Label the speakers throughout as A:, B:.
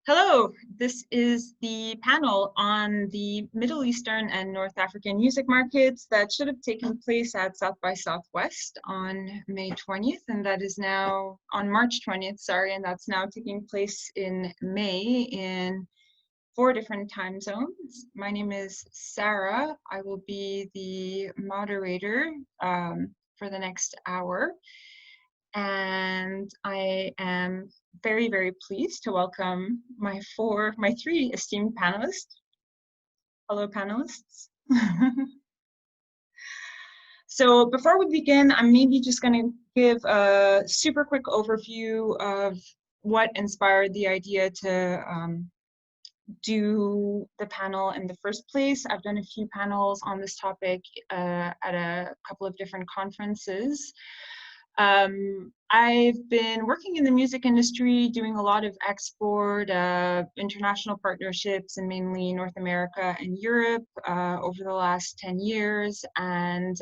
A: Hello, this is the panel on the Middle Eastern and North African music markets that should have taken place at South by Southwest on May 20th, and that is now on March 20th, sorry, and that's now taking place in May in 4 different time zones. My name is Sarah. I will be the moderator for the next hour. And I am very, very pleased to welcome my 3 esteemed panelists. Hello, panelists. So before we begin, I'm maybe just going to give a super quick overview of what inspired the idea to do the panel in the first place. I've done a few panels on this topic at a couple of different conferences. I've been working in the music industry, doing a lot of export, international partnerships in mainly North America and Europe over the last 10 years. And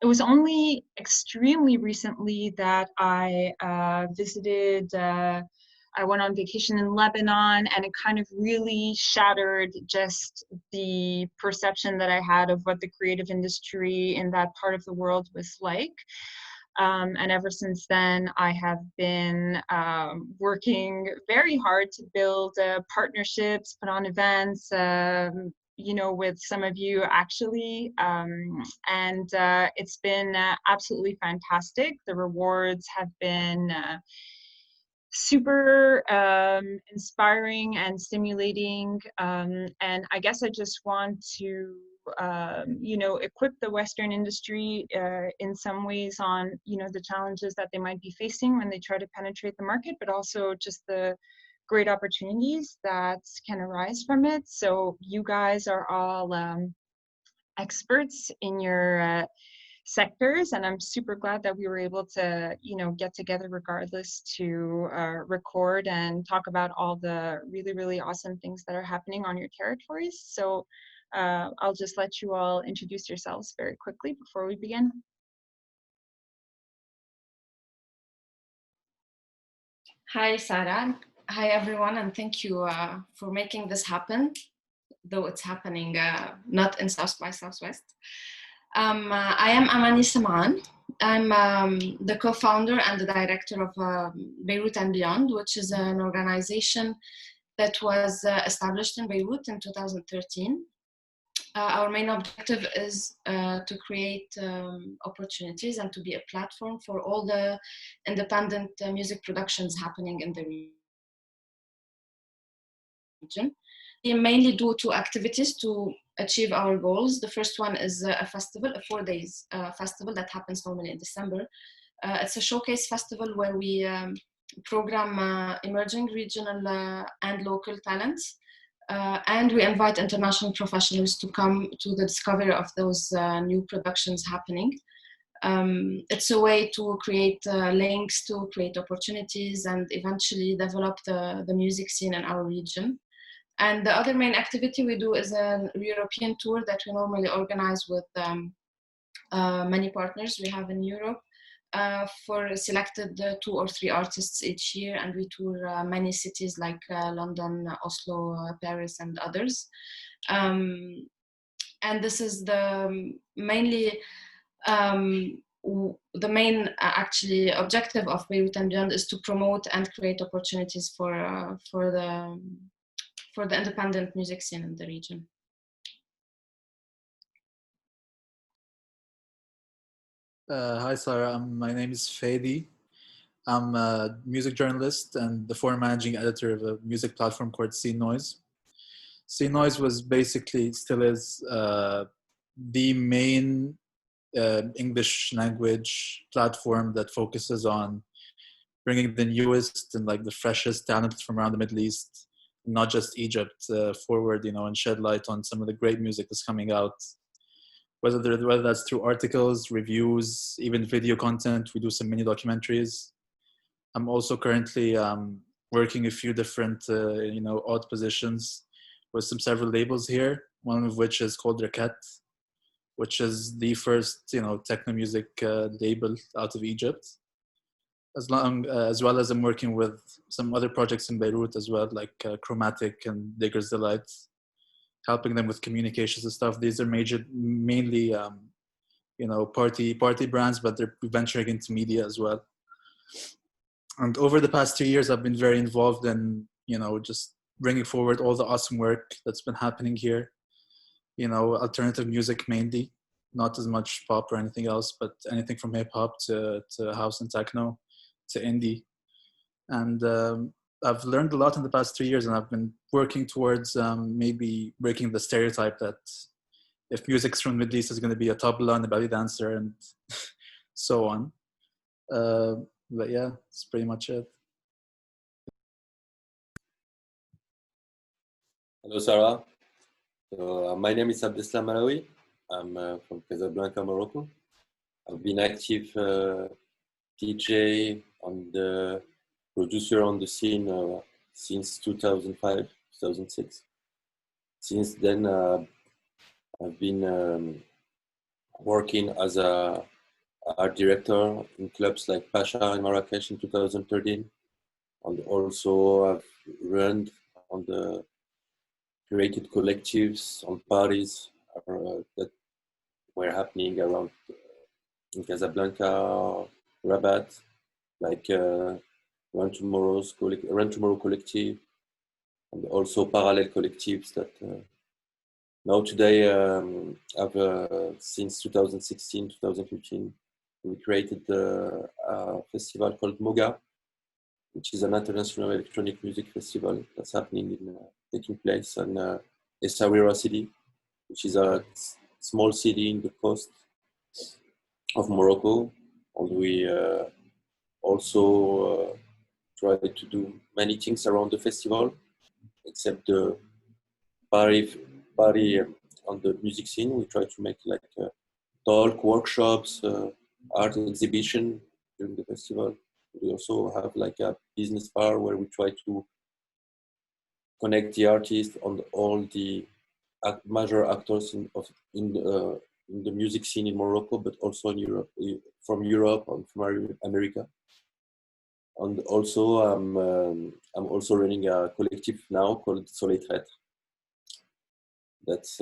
A: it was only extremely recently that I I went on vacation in Lebanon, and it kind of really shattered just the perception that I had of what the creative industry in that part of the world was like. And ever since then, I have been working very hard to build partnerships, put on events, with some of you actually, and it's been absolutely fantastic. The rewards have been super inspiring and stimulating, and I guess I just want to equip the Western industry in some ways on the challenges that they might be facing when they try to penetrate the market, but also just the great opportunities that can arise from it. So you guys are all experts in your sectors, and I'm super glad that we were able to get together regardless to record and talk about all the really, really awesome things that are happening on your territories. So I'll just let you all introduce yourselves very quickly before we begin.
B: Hi, Sarah. Hi, everyone, and thank you for making this happen, though it's happening not in South by Southwest. I am Amani Seeman. I'm the co-founder and the director of Beirut and Beyond, which is an organization that was established in Beirut in 2013. Our main objective is to create opportunities and to be a platform for all the independent music productions happening in the region. We mainly do 2 activities to achieve our goals. The first one is a festival, a 4 days festival that happens normally in December. It's a showcase festival where we program emerging regional and local talents. And we invite international professionals to come to the discovery of those new productions happening. It's a way to create links, to create opportunities, and eventually develop the music scene in our region. And the other main activity we do is a European tour that we normally organize with many partners we have in Europe for selected 2 or 3 artists each year, and we tour many cities like London, Oslo, Paris, and others. And this is the mainly the main actually objective of Beirut and Beyond is to promote and create opportunities for the independent music scene in the region.
C: Hi, Sarah. My name is Fady. I'm a music journalist and the former managing editor of a music platform called C Noise. C Noise was basically, still is, the main English language platform that focuses on bringing the newest and like the freshest talent from around the Middle East, not just Egypt, forward, and shed light on some of the great music that's coming out. Whether that's through articles, reviews, even video content. We do some mini documentaries. I'm also currently working a few different, odd positions with several labels here. One of which is called Rakat, which is the first, techno music label out of Egypt. as well as I'm working with some other projects in Beirut as well, like Chromatic and Digger's Delight, helping them with communications and stuff. These are mainly party brands, but they're venturing into media as well. And over the past 2 years, I've been very involved in just bringing forward all the awesome work that's been happening here. Alternative music mainly, not as much pop or anything else, but anything from hip hop to house and techno to indie. And I've learned a lot in the past 3 years, and I've been working towards maybe breaking the stereotype that if music's from the Middle East, is going to be a tabla and a belly dancer and so on. But yeah, that's pretty much it.
D: Hello, Sarah. So, my name is Abdeslam Alaoui. I'm from Casablanca, Morocco. I've been active DJ and producer on the scene since 2005, 2006. Since then, I've been working as a art director in clubs like Pasha in Marrakesh in 2013, and also I've run on the created collectives on parties that were happening around in Casablanca, Rabat, like Run Tomorrow Collective, and also parallel collectives that now today have since 2016, 2015, we created a festival called MOGA, which is an international electronic music festival that's taking place in Essaouira city, which is a small city in the coast of Morocco. And we also try to do many things around the festival, except the party on the music scene. We try to make like talk, workshops, art exhibition during the festival. We also have like a business bar where we try to connect the artists and all the major actors in the music scene in Morocco, but also in Europe, from Europe and from America. And also, I'm also running a collective now called Soleil Traître. That's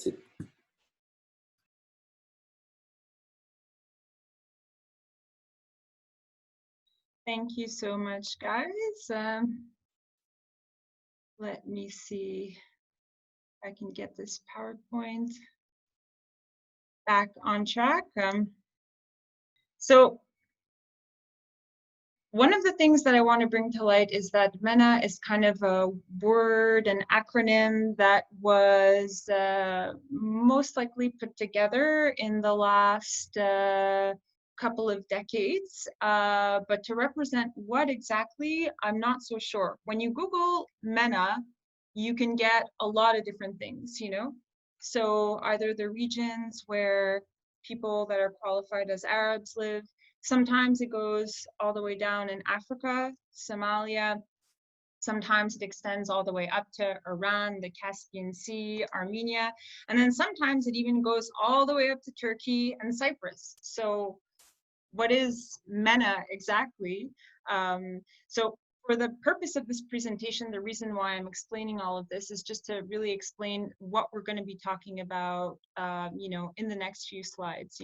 D: it.
A: Thank you so much, guys. Let me see if I can get this PowerPoint back on track. So one of the things that I want to bring to light is that MENA is kind of a word, an acronym that was most likely put together in the last couple of decades, but to represent what exactly, I'm not so sure. When you Google MENA, you can get a lot of different things, So either the regions where people that are qualified as Arabs live. Sometimes it goes all the way down in Africa, Somalia. Sometimes it extends all the way up to Iran, the Caspian Sea, Armenia. And then sometimes it even goes all the way up to Turkey and Cyprus. So what is MENA exactly? So for the purpose of this presentation, the reason why I'm explaining all of this is just to really explain what we're going to be talking about, in the next few slides,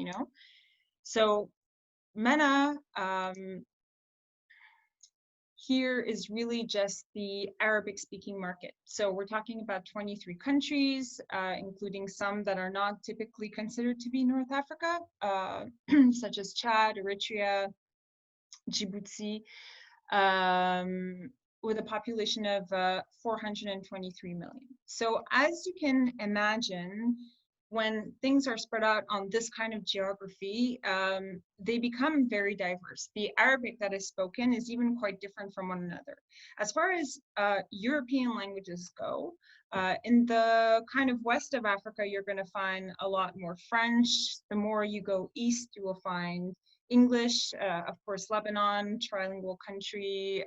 A: So MENA here is really just the Arabic speaking market. So we're talking about 23 countries, including some that are not typically considered to be North Africa, such as Chad, Eritrea, Djibouti, with a population of 423 million. So as you can imagine, when things are spread out on this kind of geography, they become very diverse. The Arabic that is spoken is even quite different from one another. As far as European languages go, in the kind of west of Africa, you're going to find a lot more French. The more you go east, you will find English, of course, Lebanon, trilingual country,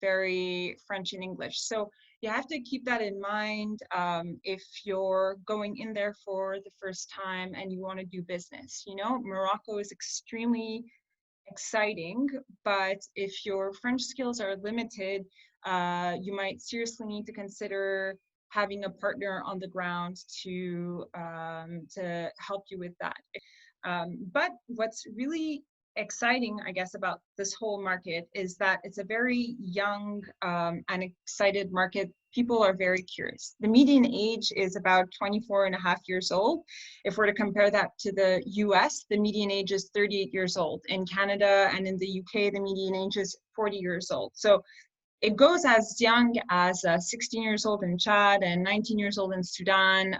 A: very French and English. So you have to keep that in mind if you're going in there for the first time and you want to do business. You know, Morocco is extremely exciting, but if your French skills are limited, you might seriously need to consider having a partner on the ground to help you with that. But what's really exciting, I guess, about this whole market is that it's a very young and excited market. People are very curious. The median age is about 24 and a half years old. If we're to compare that to the US, the median age is 38 years old. In Canada and in the UK, the median age is 40 years old. So it goes as young as 16 years old in Chad and 19 years old in Sudan.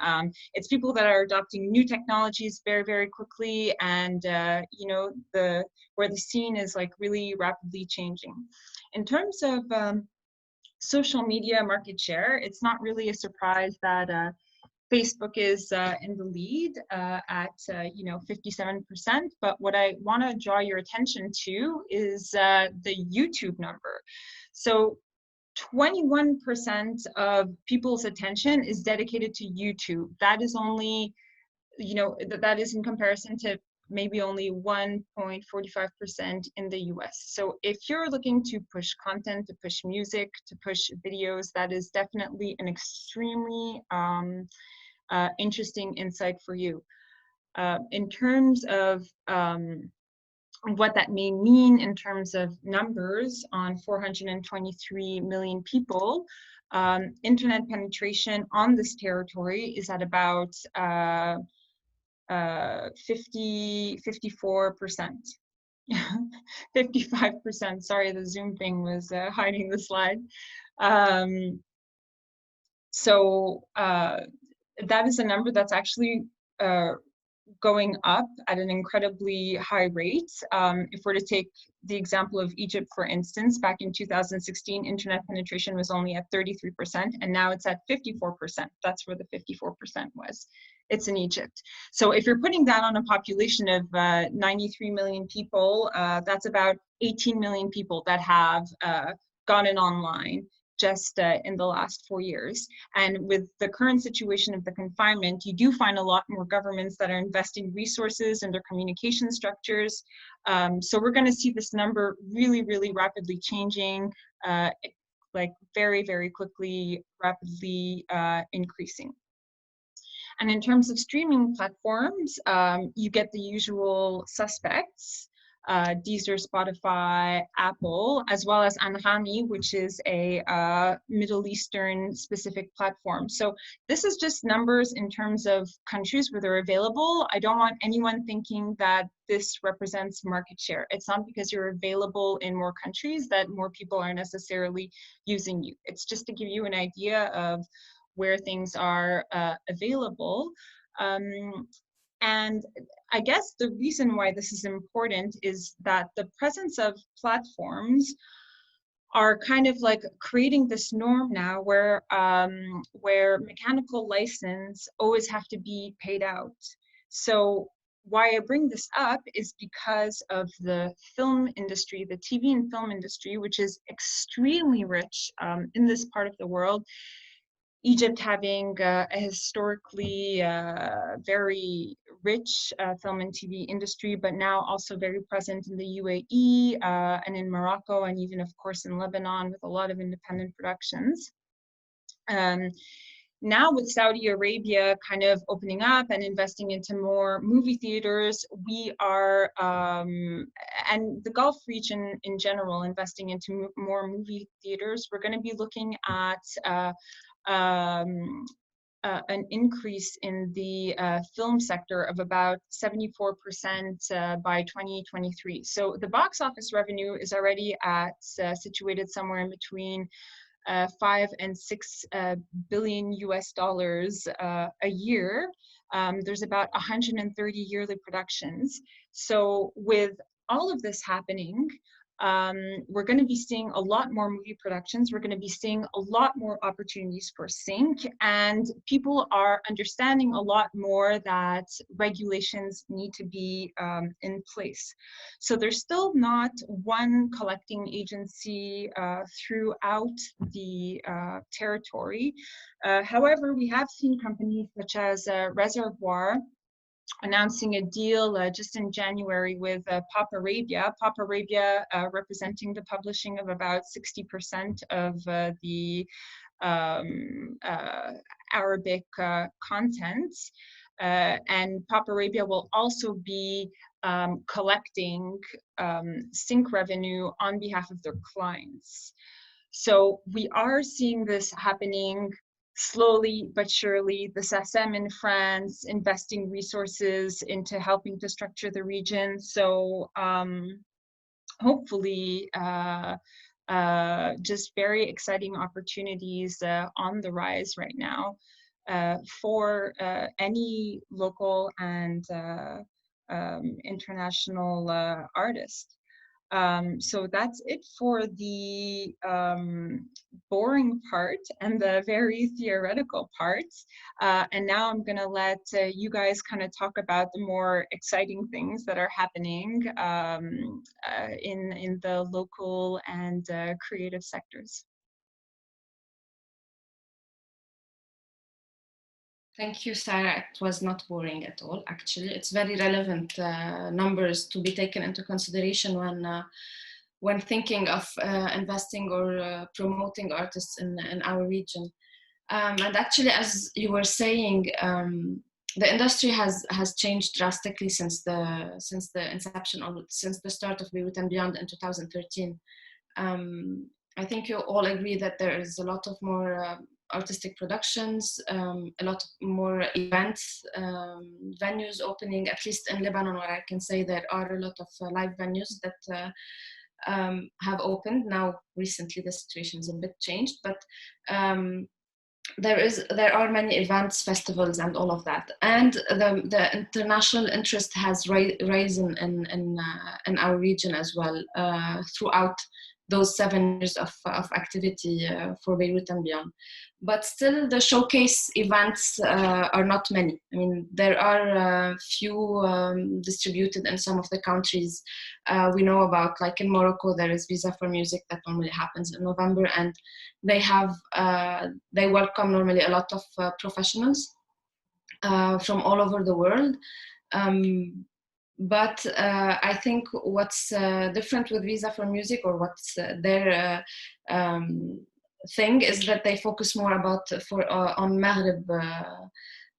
A: It's people that are adopting new technologies very, very quickly, and you know, where the scene is like really rapidly changing. In terms of social media market share, it's not really a surprise that Facebook is in the lead at you know, 57%. But what I want to draw your attention to is the YouTube number. So 21% of people's attention is dedicated to YouTube. That is only, you know, that is in comparison to maybe only 1.45% in the US. So if you're looking to push content, to push music, to push videos, that is definitely an extremely interesting insight for you. In terms of what that may mean in terms of numbers on 423 million people, internet penetration on this territory is at about 54%. 55%, sorry, the Zoom thing was hiding the slide. So that is a number that's actually going up at an incredibly high rate. If we're to take the example of Egypt, for instance, back in 2016, internet penetration was only at 33%, and now it's at 54%. That's where the 54% was. It's in Egypt. So if you're putting that on a population of 93 million people, that's about 18 million people that have gotten online just in the last 4 years. And with the current situation of the confinement, you do find a lot more governments that are investing resources in their communication structures. So we're going to see this number really, really rapidly changing, like very, very quickly, rapidly increasing. And in terms of streaming platforms, you get the usual suspects. Deezer, Spotify, Apple, as well as Anghami, which is a Middle Eastern specific platform. So this is just numbers in terms of countries where they're available. I don't want anyone thinking that this represents market share. It's not because you're available in more countries that more people are necessarily using you. It's just to give you an idea of where things are available. And I guess the reason why this is important is that the presence of platforms are kind of like creating this norm now where mechanical license always have to be paid out. So why I bring this up is because of the film industry, the TV and film industry, which is extremely rich in this part of the world. Egypt having a historically very rich film and TV industry, but now also very present in the UAE and in Morocco, and even, of course, in Lebanon with a lot of independent productions. Now with Saudi Arabia kind of opening up and investing into more movie theaters, we are, and the Gulf region in general, investing into more movie theaters, we're going to be looking at an increase in the film sector of about 74% by 2023. So the box office revenue is already at situated somewhere in between 5 and 6 billion US dollars a year. There's about 130 yearly productions. So with all of this happening, we're going to be seeing a lot more movie productions. We're going to be seeing a lot more opportunities for sync, and people are understanding a lot more that regulations need to be in place. So there's still not one collecting agency throughout the territory. However, we have seen companies such as Reservoir announcing a deal just in January with Pop Arabia. Pop Arabia representing the publishing of about 60% of the Arabic content. And Pop Arabia will also be collecting sync revenue on behalf of their clients. So we are seeing this happening slowly but surely. The SACEM in France investing resources into helping to structure the region. So hopefully just very exciting opportunities on the rise right now for any local and international artist. So that's it for the boring part and the very theoretical parts. And now I'm gonna let you guys kind of talk about the more exciting things that are happening in the local and creative sectors.
B: Thank you, Sarah. It was not boring at all, actually. It's very relevant numbers to be taken into consideration when thinking of investing or promoting artists in our region. And actually, as you were saying, the industry has changed drastically since the inception, or since the start of Beirut and Beyond in 2013. I think you all agree that there is a lot of more artistic productions, a lot more events, venues opening, at least in Lebanon, where I can say there are a lot of live venues that have opened. Now, recently, the situation is a bit changed, but there are many events, festivals, and all of that. And the international interest has risen in our region as well throughout those 7 years of activity for Beirut and Beyond. But still, the showcase events are not many. I mean, there are few distributed in some of the countries we know about. Like in Morocco, there is Visa for Music that normally happens in November, and they welcome normally a lot of professionals from all over the world. But I think what's different with Visa for Music, or what's their thing, is that they focus more on Maghreb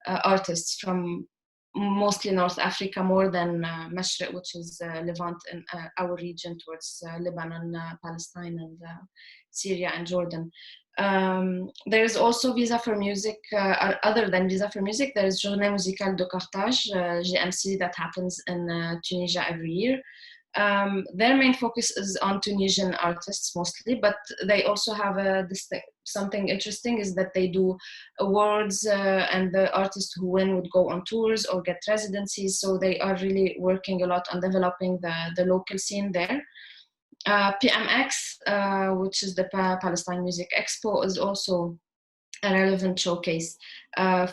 B: artists from mostly North Africa, more than Mashriq, which is Levant in our region towards Lebanon, Palestine, and Syria and Jordan. There is also Visa for Music, other than Visa for Music, there is Journée Musicale de Carthage, JMC, that happens in Tunisia every year. Their main focus is on Tunisian artists mostly, but they also have something interesting, is that they do awards and the artists who win would go on tours or get residencies. So they are really working a lot on developing the local scene there. PMX, which is the Palestine Music Expo, is also a relevant showcase,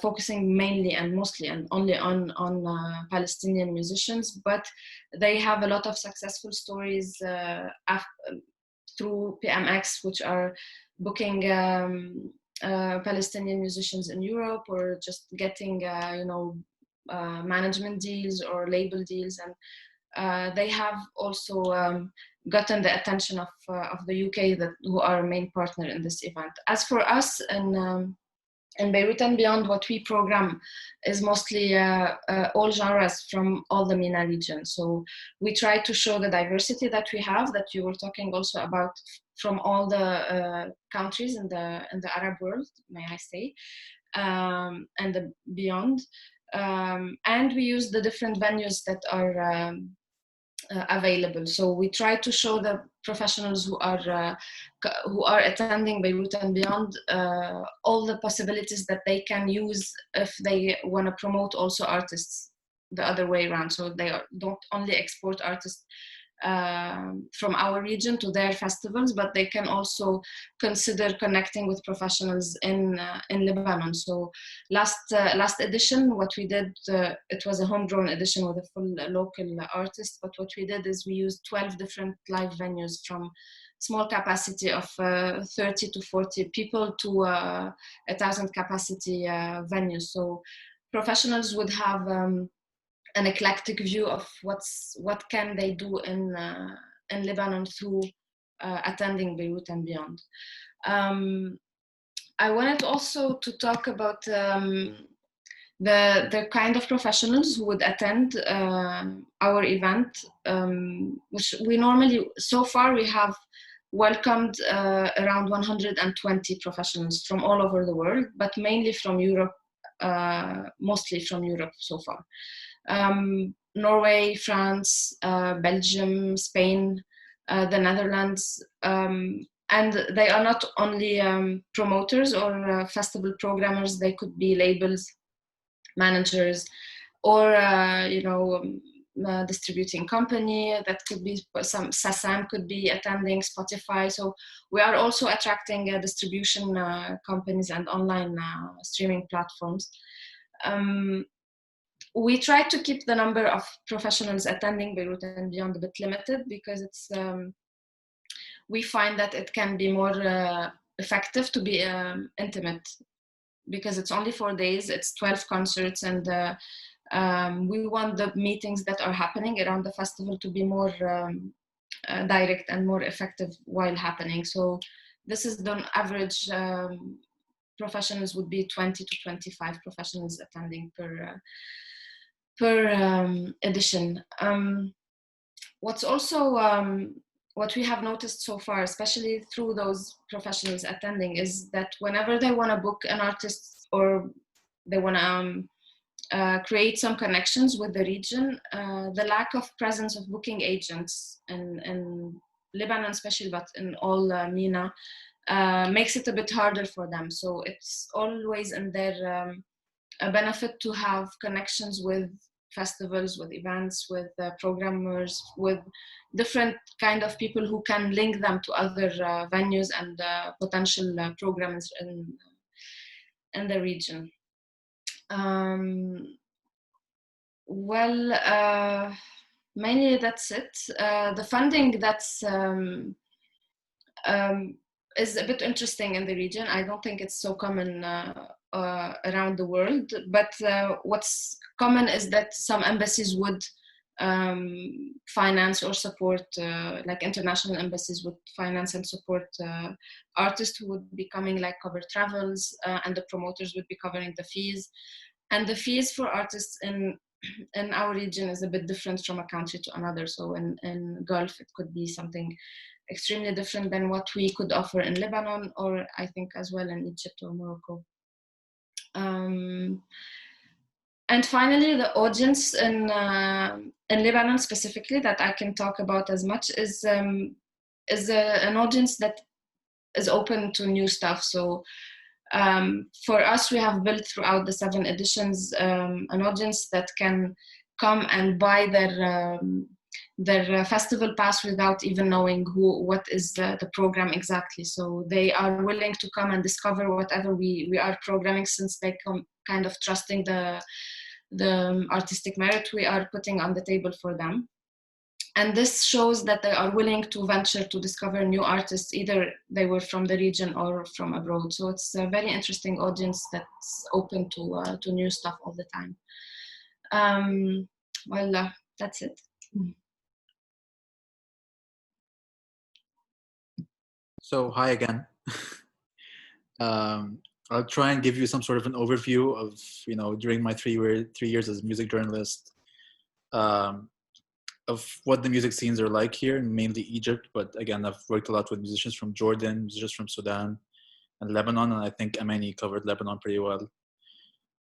B: focusing mainly and mostly and only on Palestinian musicians, but they have a lot of successful stories through PMX, which are booking Palestinian musicians in Europe, or just getting management deals or label deals, and they have also gotten the attention of the UK, who are a main partner in this event. As for us in Beirut and Beyond, what we program is mostly all genres from all the MENA region. So we try to show the diversity that we have, that you were talking also about, from all the countries in the Arab world, may I say, and the beyond. And we use the different venues that are available. So we try to show the professionals who are attending Beirut and Beyond all the possibilities that they can use if they want to promote also artists the other way around. So they don't only export artists from our region to their festivals, but they can also consider connecting with professionals in Lebanon. So last edition, what we did, it was a homegrown edition with a full local artist, but what we did is we used 12 different live venues, from small capacity of 30 to 40 people to 1,000 capacity venues. So professionals would have an eclectic view of what can they do in Lebanon through attending Beirut and beyond. I wanted also to talk about the kind of professionals who would attend our event, which we normally, so far we have welcomed around 120 professionals from all over the world, but mainly from Europe, mostly from Europe so far. Norway, France, Belgium, Spain, the Netherlands, and they are not only promoters or festival programmers. They could be labels, managers, or distributing company. That could be some SASAM could be attending, Spotify. So we are also attracting distribution companies and online streaming platforms. We try to keep the number of professionals attending Beirut and beyond a bit limited, because it's we find that it can be more effective to be intimate, because it's only 4 days, it's 12 concerts, and we want the meetings that are happening around the festival to be more direct and more effective while happening. So this is the average. Professionals would be 20 to 25 professionals attending per edition. What's also what we have noticed so far, especially through those professionals attending, is that whenever they want to book an artist or they want to create some connections with the region, the lack of presence of booking agents in Lebanon especially, but in all MENA, makes it a bit harder for them. So it's always in their a benefit to have connections with festivals, with events, with programmers, with different kind of people who can link them to other venues and potential programs in the region. Mainly that's it. The funding that's is a bit interesting in the region. I don't think it's so common around the world, but what's common is that some embassies would finance or support, like international embassies would finance and support artists who would be coming, like cover travels, and the promoters would be covering the fees. And the fees for artists in our region is a bit different from a country to another. So in Gulf, it could be something extremely different than what we could offer in Lebanon, or I think as well in Egypt or Morocco. And finally, the audience in Lebanon specifically that I can talk about as much is an audience that is open to new stuff. So for us, we have built throughout the 7 editions an audience that can come and buy their festival pass without even knowing what is the program exactly. So they are willing to come and discover whatever we are programming, since they come kind of trusting the artistic merit we are putting on the table for them. And this shows that they are willing to venture to discover new artists, either they were from the region or from abroad. So it's a very interesting audience that's open to new stuff all the time. That's it.
C: So hi again. I'll try and give you some sort of an overview of, during my 3 years as a music journalist, of what the music scenes are like here, mainly Egypt. But again, I've worked a lot with musicians from Jordan, musicians from Sudan and Lebanon, and I think Amani covered Lebanon pretty well.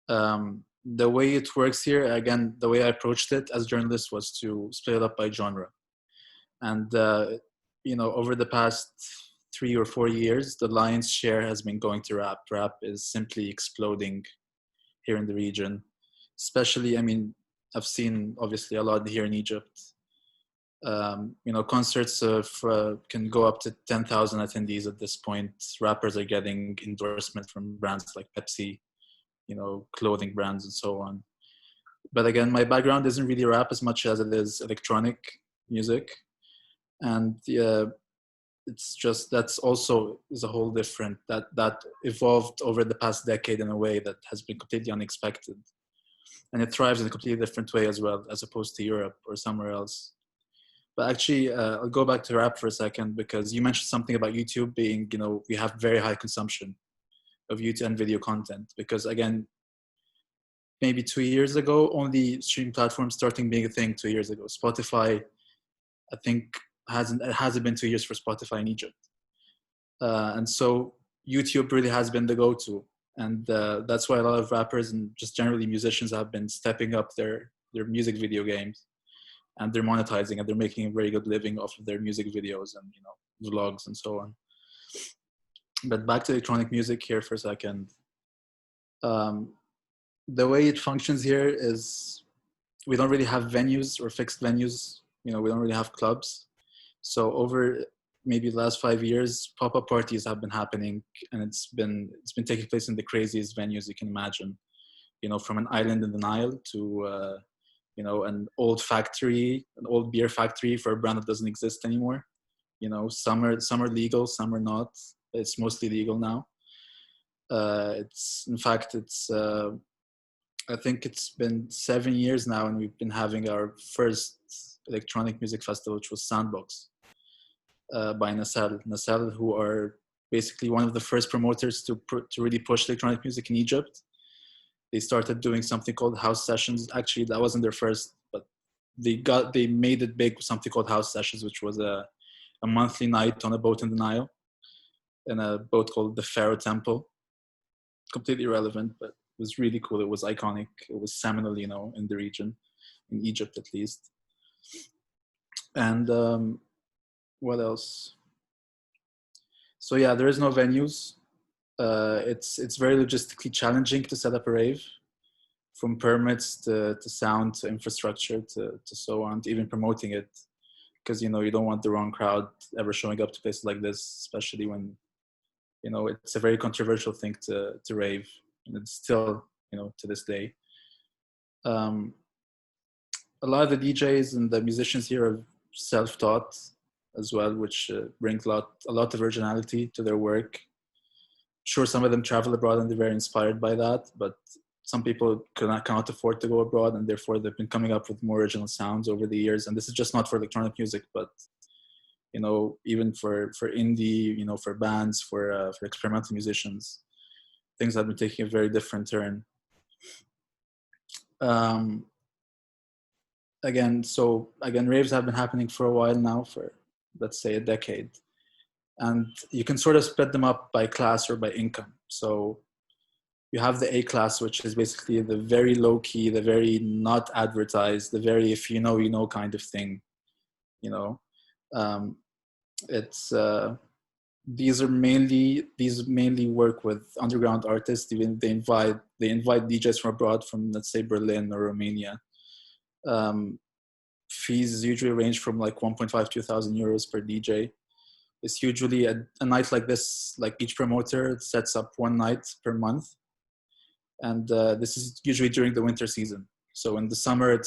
C: The way it works here, again, the way I approached it as a journalist was to split it up by genre. And, over the past 3 or 4 years, the lion's share has been going to rap. Rap is simply exploding here in the region. Especially, I've seen obviously a lot here in Egypt. You know, concerts can go up to 10,000 attendees at this point. Rappers are getting endorsement from brands like Pepsi, you know, clothing brands and so on. But again, my background isn't really rap as much as it is electronic music. And it's just, that's also is a whole different, that evolved over the past decade in a way that has been completely unexpected. And it thrives in a completely different way as well, as opposed to Europe or somewhere else. But actually, I'll go back to rap for a second, because you mentioned something about YouTube being, you know, we have very high consumption of YouTube and video content. Because again, maybe 2 years ago, only streaming platforms starting being a thing 2 years ago. Spotify, I think, it hasn't been 2 years for Spotify in Egypt. And so YouTube really has been the go-to. And that's why a lot of rappers and just generally musicians have been stepping up their music video games. And they're monetizing, and they're making a very good living off of their music videos and, you know, vlogs and so on. But back to electronic music here for a second. The way it functions here is we don't really have venues or fixed venues. You know, we don't really have clubs. So over maybe the last 5 years, pop-up parties have been happening, and it's been taking place in the craziest venues you can imagine. You know, from an island in the Nile to you know, an old beer factory for a brand that doesn't exist anymore. You know, some are legal, some are not. It's mostly legal now. In fact, I think it's been 7 years now, and we've been having our first electronic music festival, which was Sandbox by Nasal, who are basically one of the first promoters to really push electronic music in Egypt. They started doing something called house sessions. Actually, that wasn't their first, but they made it big with something called house sessions, which was a monthly night on a boat in the Nile, in a boat called the Pharaoh Temple. Completely irrelevant, but it was really cool. It was iconic. It was seminal, you know, in the region, in Egypt at least. And what else? So yeah, there is no venues. It's very logistically challenging to set up a rave, from permits to sound to infrastructure to so on, to even promoting it, because, you know, you don't want the wrong crowd ever showing up to places like this, especially when, you know, it's a very controversial thing to rave, and it's still, you know, to this day. A lot of the DJs and the musicians here are self-taught as well, which brings a lot of originality to their work. Sure, some of them travel abroad and they're very inspired by that, but some people cannot afford to go abroad, and therefore they've been coming up with more original sounds over the years. And this is just not for electronic music, but, you know, even for indie, you know, for bands, for experimental musicians, things have been taking a very different turn. Again, raves have been happening for a while now, for let's say a decade. And you can sort of split them up by class or by income. So you have the A class, which is basically the very low key, the very not advertised, the very if you know, you know kind of thing. You know, these mainly work with underground artists. Even they invite DJs from abroad, from let's say Berlin or Romania. Fees usually range from like 1.5 to 2,000 euros per DJ. It's usually a night like this, like each promoter sets up one night per month. And this is usually during the winter season. So in the summer,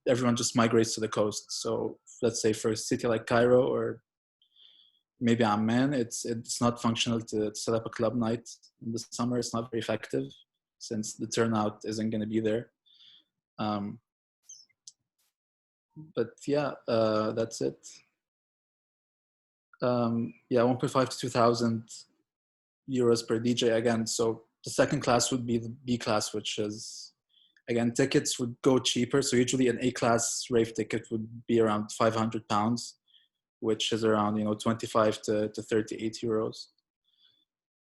C: everyone just migrates to the coast. So let's say for a city like Cairo or maybe Amman, it's not functional to set up a club night. In the summer, it's not very effective since the turnout isn't going to be there. But yeah, that's it. Yeah, 1.5 to 2,000 euros per DJ again. So the second class would be the B class, which is, again, tickets would go cheaper. So usually an A class rave ticket would be around £500, which is around, you know, 25 to 38 euros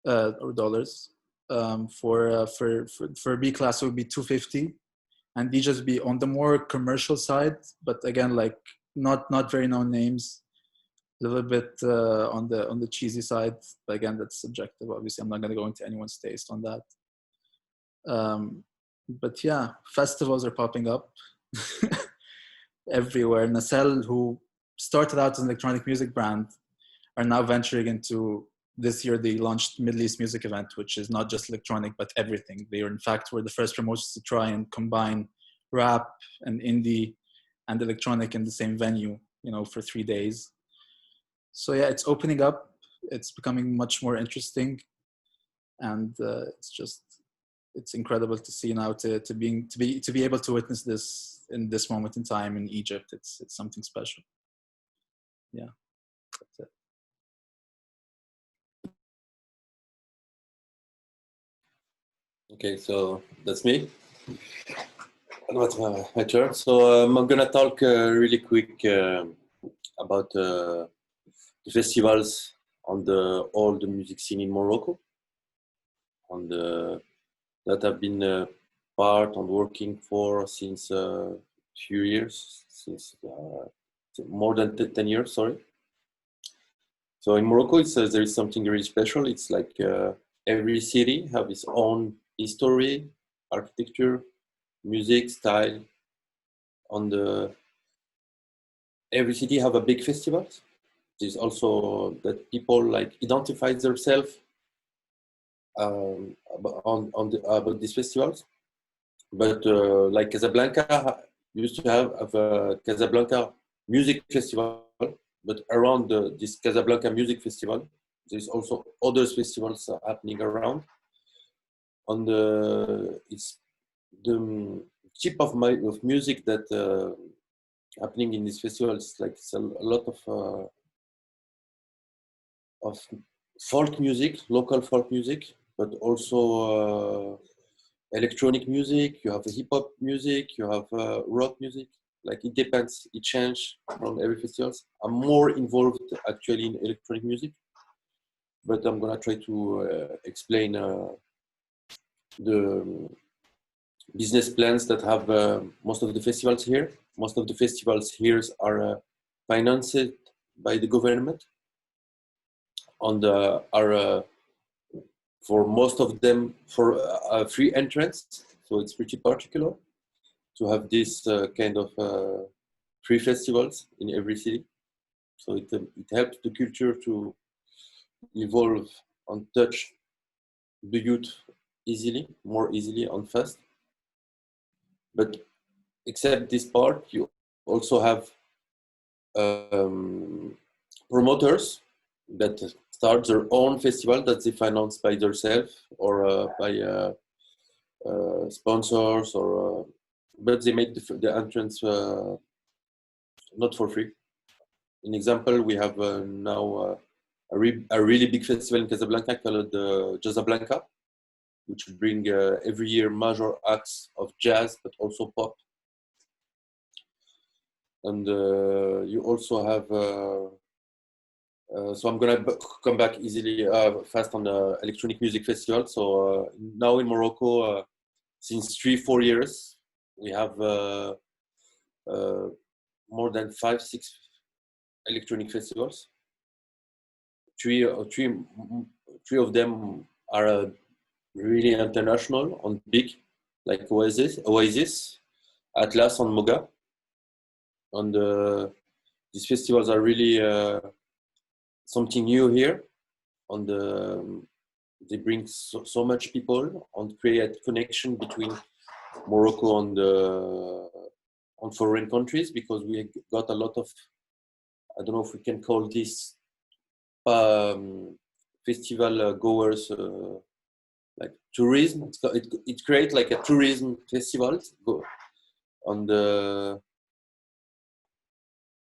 C: or dollars. For B class, it would be 250, and DJs would be on the more commercial side, but again, like not very known names. A little bit on the cheesy side, but again, that's subjective. Obviously, I'm not going to go into anyone's taste on that. But yeah, festivals are popping up everywhere. Nasal, who started out as an electronic music brand are now venturing into, this year they launched Middle East Music Event, which is not just electronic, but everything. They are, in fact, were the first promoters to try and combine rap and indie and electronic in the same venue, you know, for 3 days. So yeah, it's opening up. It's becoming much more interesting. And it's incredible to see now to be able to witness this in this moment in time in Egypt. It's something special. Yeah, that's it.
D: Okay, so that's me. What's my turn? So I'm gonna talk really quick about the festivals on all the music scene in Morocco, that I've been part and working for since a few years, since more than 10 years, sorry. So in Morocco, there is something really special. It's like every city have its own history, architecture, music, style. Every city have a big festival. There's also that people like identify themselves about these festivals. But like Casablanca used to have a Casablanca music festival, but around this Casablanca music festival, there's also other festivals happening around. It's the type of music that happening in this festival is like it's a lot of folk music, local folk music, but also electronic music. You have hip hop music, you have rock music. Like it depends, it changes from every festival. I'm more involved actually in electronic music, but I'm gonna try to explain the business plans that have most of the festivals here. Most of the festivals here are financed by the government, and are for most of them for free entrance. So it's pretty particular to have this kind of free festivals in every city. So it helps the culture to evolve and touch the youth more easily and fast. But except this part, you also have promoters that start their own festival that they finance by themselves or by sponsors, or but they make the entrance not for free. An example, we have now a really big festival in Casablanca called Jazzablanca, which bring every year major acts of jazz, but also pop. And you also have, so I'm gonna come back easily, fast on the electronic music festival. So now in Morocco, since 3-4 years, we have more than 5-6 electronic festivals. Three of them are really international and big, like Oasis, Atlas, and MOGA. And these festivals are really something new here. And they bring so much people and create connection between Morocco and foreign countries, because we got a lot of, I don't know if we can call this festival goers, like tourism. It creates like a tourism festival. On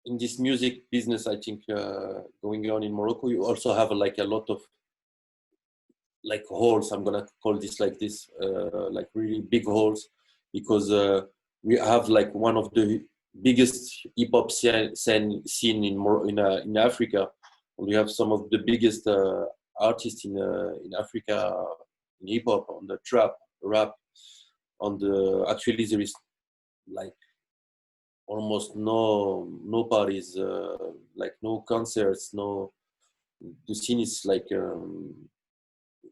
D: in this music business, I think going on in Morocco, you also have like a lot of like halls. I'm gonna call this like this, like really big halls, because we have like one of the biggest hip hop scene in Africa. We have some of the biggest artists in Africa in hip hop, on the trap, rap, on the. Actually, there is like almost no parties, like no concerts, no. The scene is like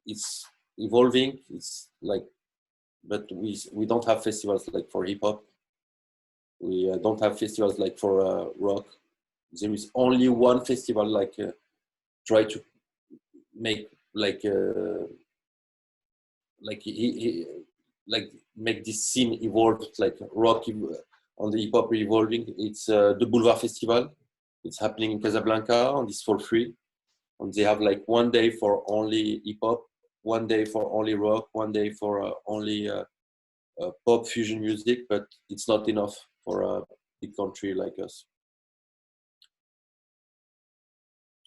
D: it's evolving. It's like, but we don't have festivals like for hip hop. We don't have festivals like for rock. there is only one festival, like try to make like make this scene evolve, like rock on the hip hop evolving. It's the Boulevard Festival. It's happening in Casablanca on this for free, and they have like one day for only hip hop, one day for only rock, one day for only pop fusion music. But it's not enough for a big country like us.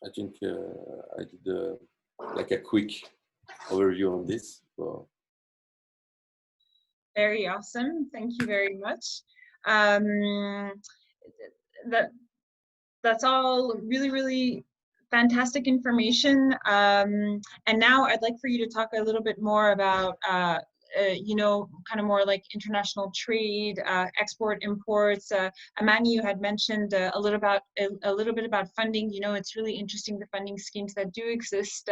D: I think I did like a quick overview on this. So.
A: Very awesome. Thank you very much. That's all really, really fantastic information. And now I'd like for you to talk a little bit more about, you know, kind of more like international trade, export, imports. Amani, you had mentioned a little bit about funding. You know, it's really interesting, the funding schemes that do exist,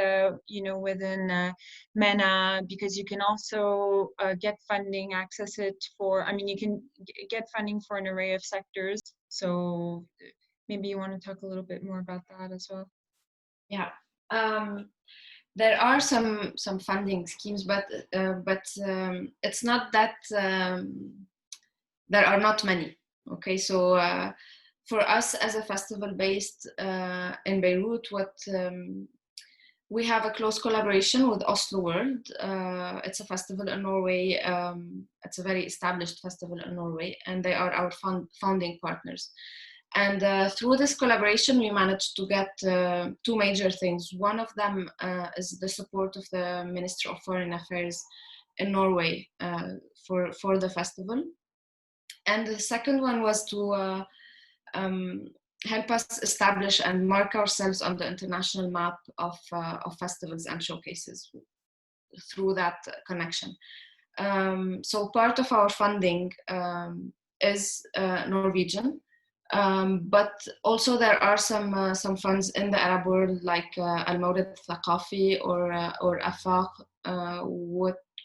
A: you know, within MENA, because you can also get funding, access it for, I mean, you can get funding for an array of sectors. So maybe you want to talk a little bit more about that as well.
B: Yeah. There are some funding schemes, but it's not that there are not many. Okay, so for us as a festival based in Beirut, we have a close collaboration with Oslo World. It's a festival in Norway. It's a very established festival in Norway, and they are our founding partners. And through this collaboration, we managed to get two major things. One of them is the support of the Minister of Foreign Affairs in Norway for the festival. And the second one was to help us establish and mark ourselves on the international map of festivals and showcases through that connection. So part of our funding is Norwegian. But also there are some funds in the Arab world, like Al-Mawrid Thaqafi or Afaq.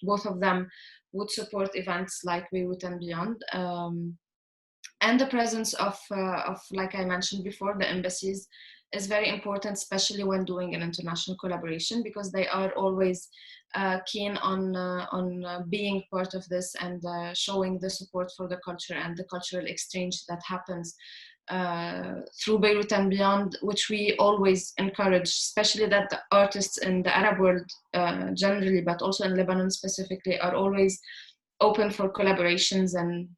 B: Both of them would support events like Beirut and Beyond. And the presence of, like I mentioned before, the embassies is very important, especially when doing an international collaboration, because they are always keen on being part of this and showing the support for the culture and the cultural exchange that happens through Beirut and Beyond, which we always encourage, especially that the artists in the Arab world generally, but also in Lebanon specifically, are always open for collaborations and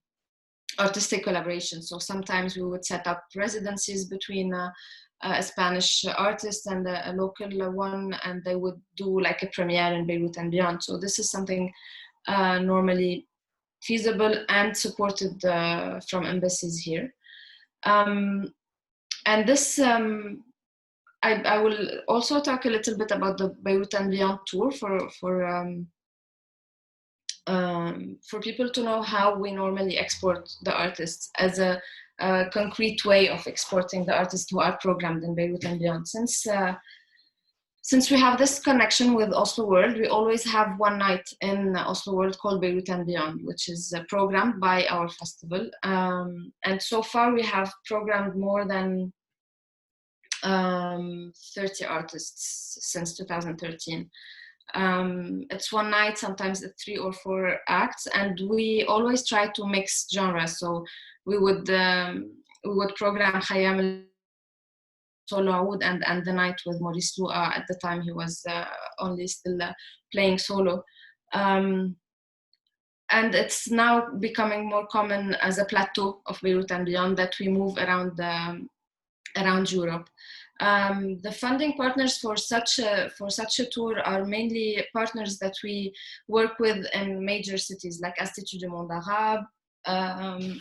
B: artistic collaborations. So sometimes we would set up residencies between a Spanish artist and a local one, and they would do like a premiere in Beirut and Beyond. So this is something normally feasible and supported from embassies here. And this, I will also talk a little bit about the Beirut and Beyond tour for people to know how we normally export the artists as a concrete way of exporting the artists who are programmed in Beirut and Beyond. Since we have this connection with Oslo World, we always have one night in Oslo World called Beirut and Beyond, which is programmed by our festival. And so far we have programmed more than 30 artists since 2013. It's one night, sometimes it's 3 or 4 acts, and we always try to mix genres. So we would program Khayyam solo oud and the night with Maurice Lua. At the time he was only still playing solo. And it's now becoming more common as a plateau of Beirut and Beyond that we move around Europe. The funding partners for such a tour are mainly partners that we work with in major cities like Institut du Monde Arabe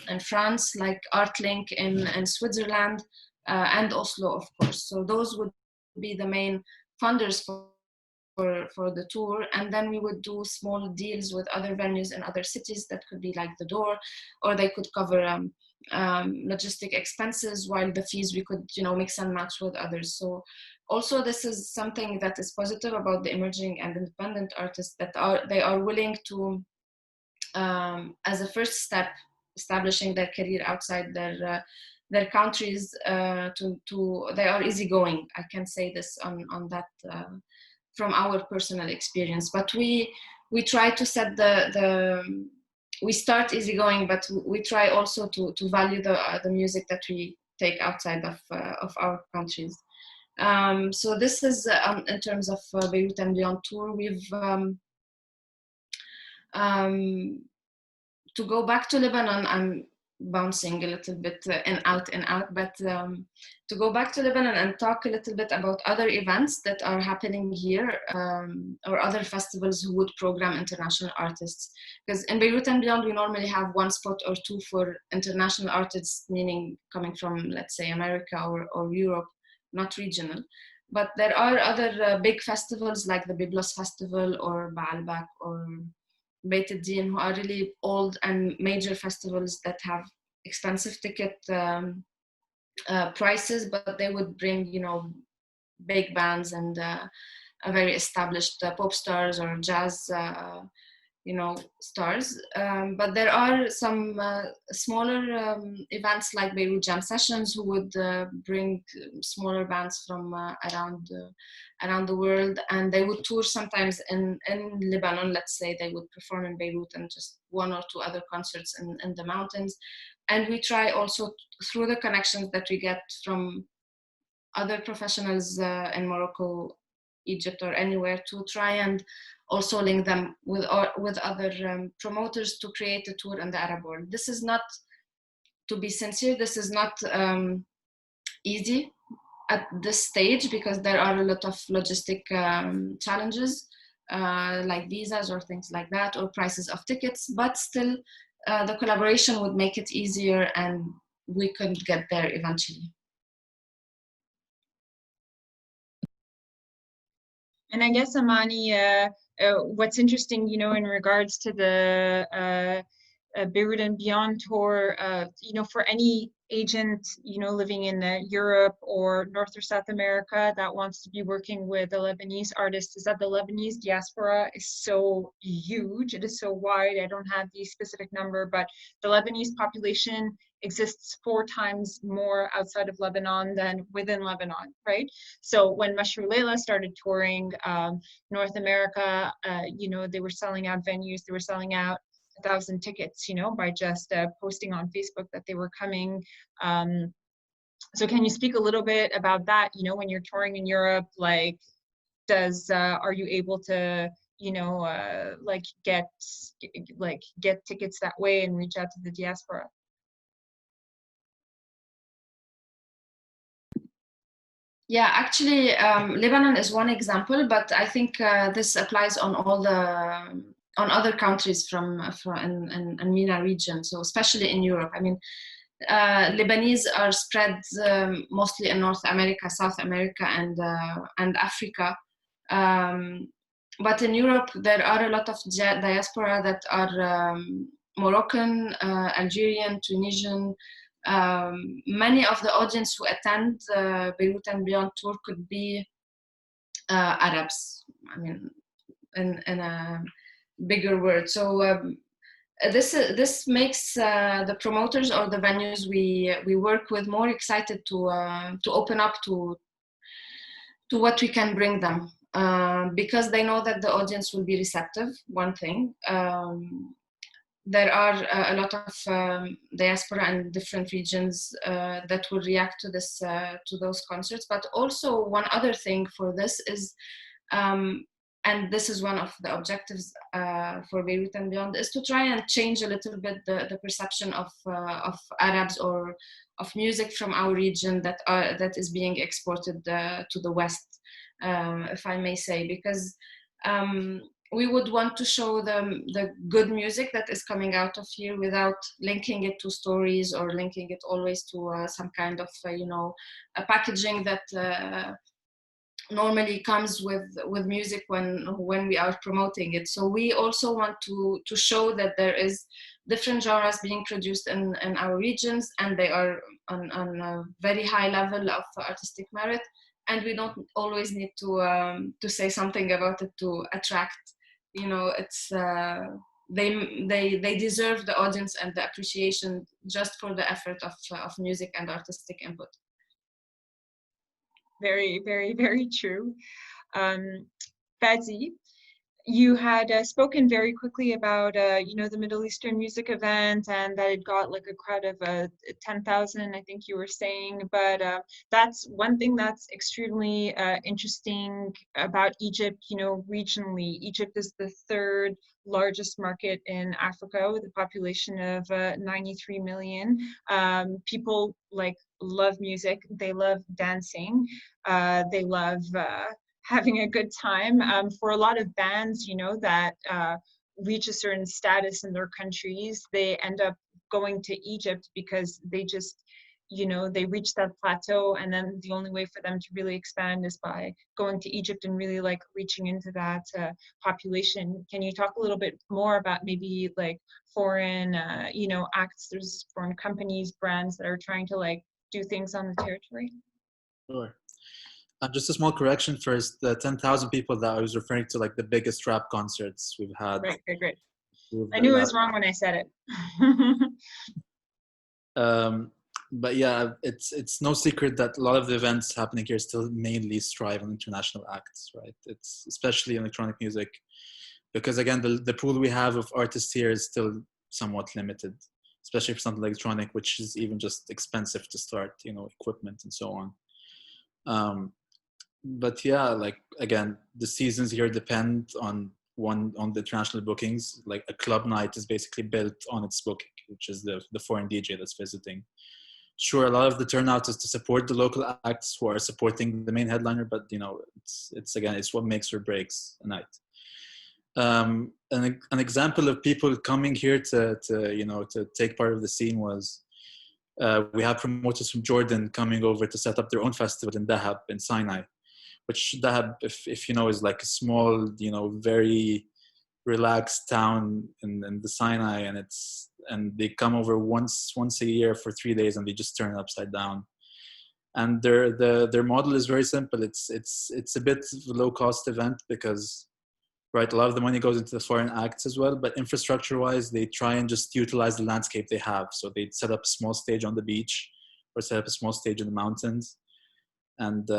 B: in France, like Artlink in Switzerland, and Oslo, of course. So those would be the main funders for the tour, and then we would do small deals with other venues in other cities that could be like The Door, or they could cover logistic expenses, while the fees we could mix and match with others. So also this is something that is positive about the emerging and independent artists, that they are willing to as a first step establishing their career outside their their countries they are easygoing. I can say this on that from our personal experience. But we try to set we start easygoing, but we try also to value the music that we take outside of our countries. So this is in terms of Beirut and Beyond tour. We've to go back to Lebanon, I'm bouncing a little bit in out, but to go back to Lebanon and talk a little bit about other events that are happening here, or other festivals who would program international artists. Because in Beirut and Beyond, we normally have one spot or two for international artists, meaning coming from, let's say, America or Europe, not regional. But there are other big festivals like the Byblos Festival or Baalbek or Beit el-Din, who are really old and major festivals that have expensive ticket prices, but they would bring, you know, big bands and a very established pop stars or jazz, you know, stars. But there are some smaller events like Beirut Jam Sessions, who would bring smaller bands from around the world, and they would tour sometimes in Lebanon. Let's say they would perform in Beirut and just one or two other concerts in the mountains. And we try also, through the connections that we get from other professionals in Morocco, Egypt, or anywhere, to try and also link them with other promoters to create a tour in the Arab world. This is not, to be sincere, this is not easy at this stage, because there are a lot of logistic challenges, like visas or things like that, or prices of tickets, but still the collaboration would make it easier and we could get there eventually.
A: And I guess, Amani, what's interesting, you know, in regards to the Beirut and Beyond tour, you know, for any agent, you know, living in Europe or North or South America that wants to be working with a Lebanese artist, is that the Lebanese diaspora is so huge. It is so wide. I don't have the specific number, but the Lebanese population exists 4 times more outside of Lebanon than within Lebanon, right? So when Mashru Leila started touring North America, you know, they were selling out venues, they were selling out 1,000 tickets, you know, by just posting on Facebook that they were coming. So can you speak a little bit about that? You know, when you're touring in Europe, like, are you able to, you know, like get tickets that way and reach out to the diaspora?
B: Yeah, actually, Lebanon is one example, but I think this applies on all on other countries from in MENA region. So especially in Europe, I mean, Lebanese are spread mostly in North America, South America, and Africa. But in Europe, there are a lot of diaspora that are Moroccan, Algerian, Tunisian. Many of the audience who attend Beirut and Beyond tour could be Arabs. I mean, in a bigger word. So this makes the promoters or the venues we work with more excited to open up to what we can bring them, because they know that the audience will be receptive. One thing. There are a lot of diaspora in different regions that will react to this, to those concerts. But also one other thing for this is, and this is one of the objectives for Beirut and Beyond, is to try and change a little bit the perception of Arabs or of music from our region that is being exported to the West, if I may say, because we would want to show them the good music that is coming out of here without linking it to stories or linking it always to some kind of, you know, a packaging that normally comes with music when we are promoting it. So we also want to show that there is different genres being produced in our regions, and they are on a very high level of artistic merit. And we don't always need to say something about it to attract, you know, it's they deserve the audience and the appreciation just for the effort of music and artistic input.
A: Very, very, very true. Fady, you had spoken very quickly about, the Middle Eastern music event and that it got like a crowd of 10,000, I think you were saying. But that's one thing that's extremely interesting about Egypt, regionally. Egypt is the third largest market in Africa with a population of 93 million. People love music. They love dancing. They love having a good time. For a lot of bands, that reach a certain status in their countries, they end up going to Egypt because they just, they reach that plateau, and then the only way for them to really expand is by going to Egypt and really reaching into that population. Can you talk a little bit more about maybe foreign, acts, there's foreign companies, brands that are trying to do things on the territory?
C: Sure. Just a small correction first. The 10,000 people that I was referring to, the biggest rap concerts we've had.
A: Right, great. I knew it was wrong when I said it.
C: But yeah, it's no secret that a lot of the events happening here still mainly strive on international acts, right? It's especially electronic music, because again, the pool we have of artists here is still somewhat limited, especially for something electronic, which is even just expensive to start, equipment and so on. But yeah, again, the seasons here depend on the international bookings. Like a club night is basically built on its booking, which is the foreign DJ that's visiting. Sure, a lot of the turnout is to support the local acts who are supporting the main headliner, but it's what makes or breaks a night. An example of people coming here to take part of the scene was we have promoters from Jordan coming over to set up their own festival in Dahab in Sinai, which Dahab, if you know, is like a small, very relaxed town in the Sinai, and they come over once a year for 3 days, and they just turn it upside down. And their model is very simple. It's a bit of a low cost event because, right, a lot of the money goes into the foreign acts as well, but infrastructure wise, they try and just utilize the landscape they have. So they set up a small stage on the beach or set up a small stage in the mountains, and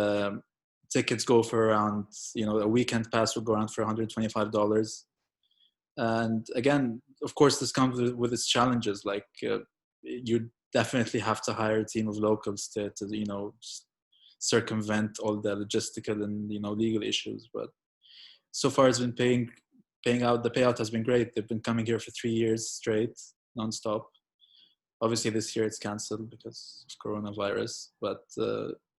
C: tickets go for around, a weekend pass would go around for $125. And again, of course, this comes with its challenges. You definitely have to hire a team of locals to circumvent all the logistical and legal issues. But so far, it's been paying out. The payout has been great. They've been coming here for 3 years straight, nonstop. Obviously, this year it's cancelled because of coronavirus. But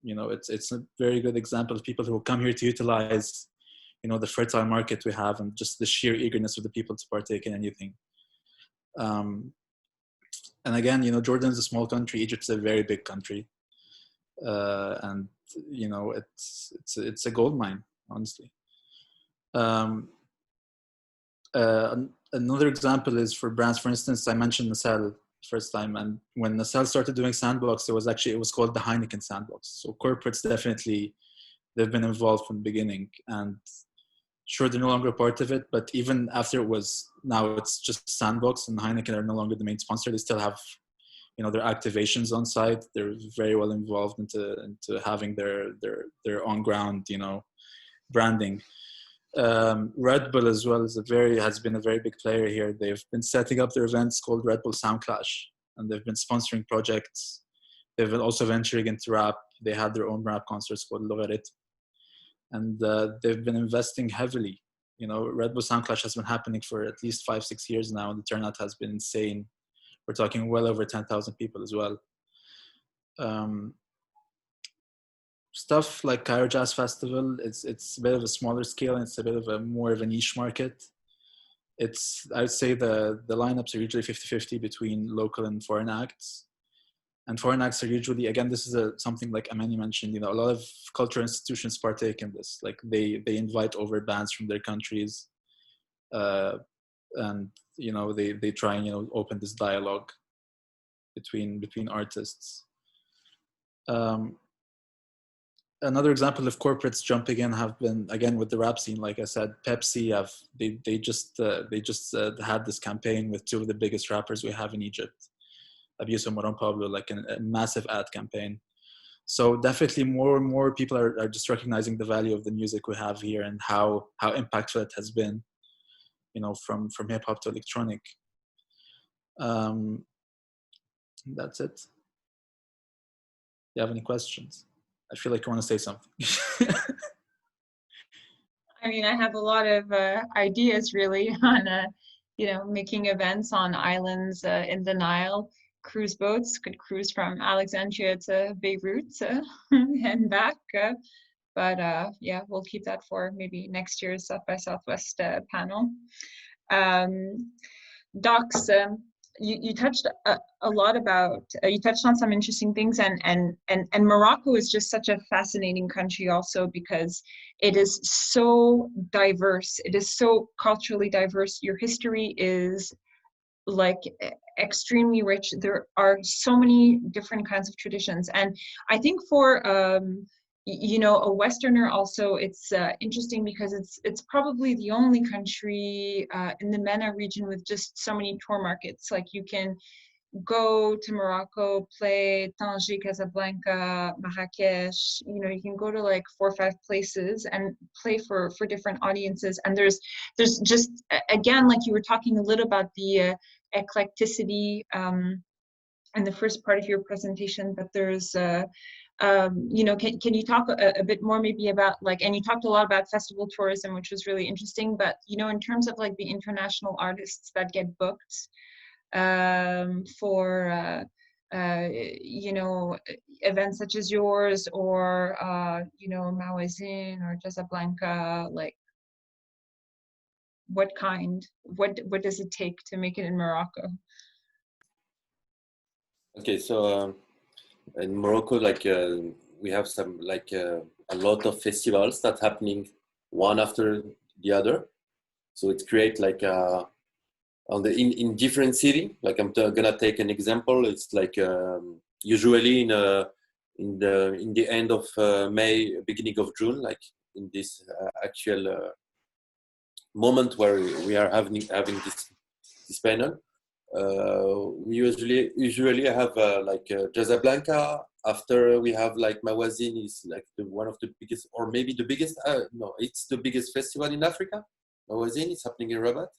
C: it's a very good example of people who come here to utilize, the fertile market we have, and just the sheer eagerness of the people to partake in anything. And again, Jordan is a small country. Egypt is a very big country, and it's a gold mine, honestly. Another example is for brands. For instance, I mentioned Nacelle first time, and when Nacelle started doing Sandbox, it was called the Heineken Sandbox. So corporates definitely, they've been involved from the beginning, and sure, they're no longer a part of it, but even after now it's just Sandbox, and Heineken are no longer the main sponsor. They still have, their activations on site. They're very well involved into having their on ground, branding. Red Bull as well has been a very big player here. They've been setting up their events called Red Bull Sound Clash, and they've been sponsoring projects. They've been also venturing into rap. They had their own rap concerts called Logarit, and they've been investing heavily. Red Bull Sound Clash has been happening for at least 5-6 years now, and the turnout has been insane. We're talking well over 10,000 people as well. Stuff like Cairo Jazz Festival, it's a bit of a smaller scale, and it's a bit of a more of a niche market. I would say the lineups are usually 50-50 between local and foreign acts. And foreign acts are usually, again, this is something like Amani mentioned, a lot of cultural institutions partake in this. Like they invite over bands from their countries, and they try and open this dialogue between artists. another example of corporates jumping in have been, again, with the rap scene. Like I said, Pepsi they just had this campaign with two of the biggest rappers we have in Egypt, Abius and Moron Pablo, like a massive ad campaign. So definitely more and more people are just recognizing the value of the music we have here and how impactful it has been, you know, from hip hop to electronic. That's it. Do you have any questions? I feel like you want to say something.
A: I mean, I have a lot of ideas really on, you know, making events on islands in the Nile. Cruise boats could cruise from Alexandria to Beirut and back. But yeah, we'll keep that for maybe next year's South by Southwest panel. Daox, you touched a lot about, you touched on some interesting things, and Morocco is just such a fascinating country also because it is so diverse. It is so culturally diverse. Your history is like extremely rich. There are so many different kinds of traditions, and I think for you know, a Westerner also, it's interesting because it's probably the only country in the MENA region with just so many tour markets. Like you can go to Morocco, play Tangier, Casablanca, Marrakesh. You know, you can go to like 4 or 5 places and play for different audiences. And there's just, again, like you were talking a little about the eclecticity in the first part of your presentation, but there's you know, can you talk a bit more maybe about like, and you talked a lot about festival tourism, which was really interesting, but you know, in terms of like the international artists that get booked for you know, events such as yours, or you know, Mawazin or Casablanca, like what does it take to make it in Morocco?
D: Okay, so in Morocco, like we have some like a lot of festivals that happening one after the other. So it creates like on the in different city. Like I'm gonna take an example. It's like usually in the end of May, beginning of June, like in this actual moment where we are having this panel. We usually have like Casablanca. After we have like Mawazin is like one of the biggest, or maybe the biggest. No, it's the biggest festival in Africa. Mawazin is happening in Rabat.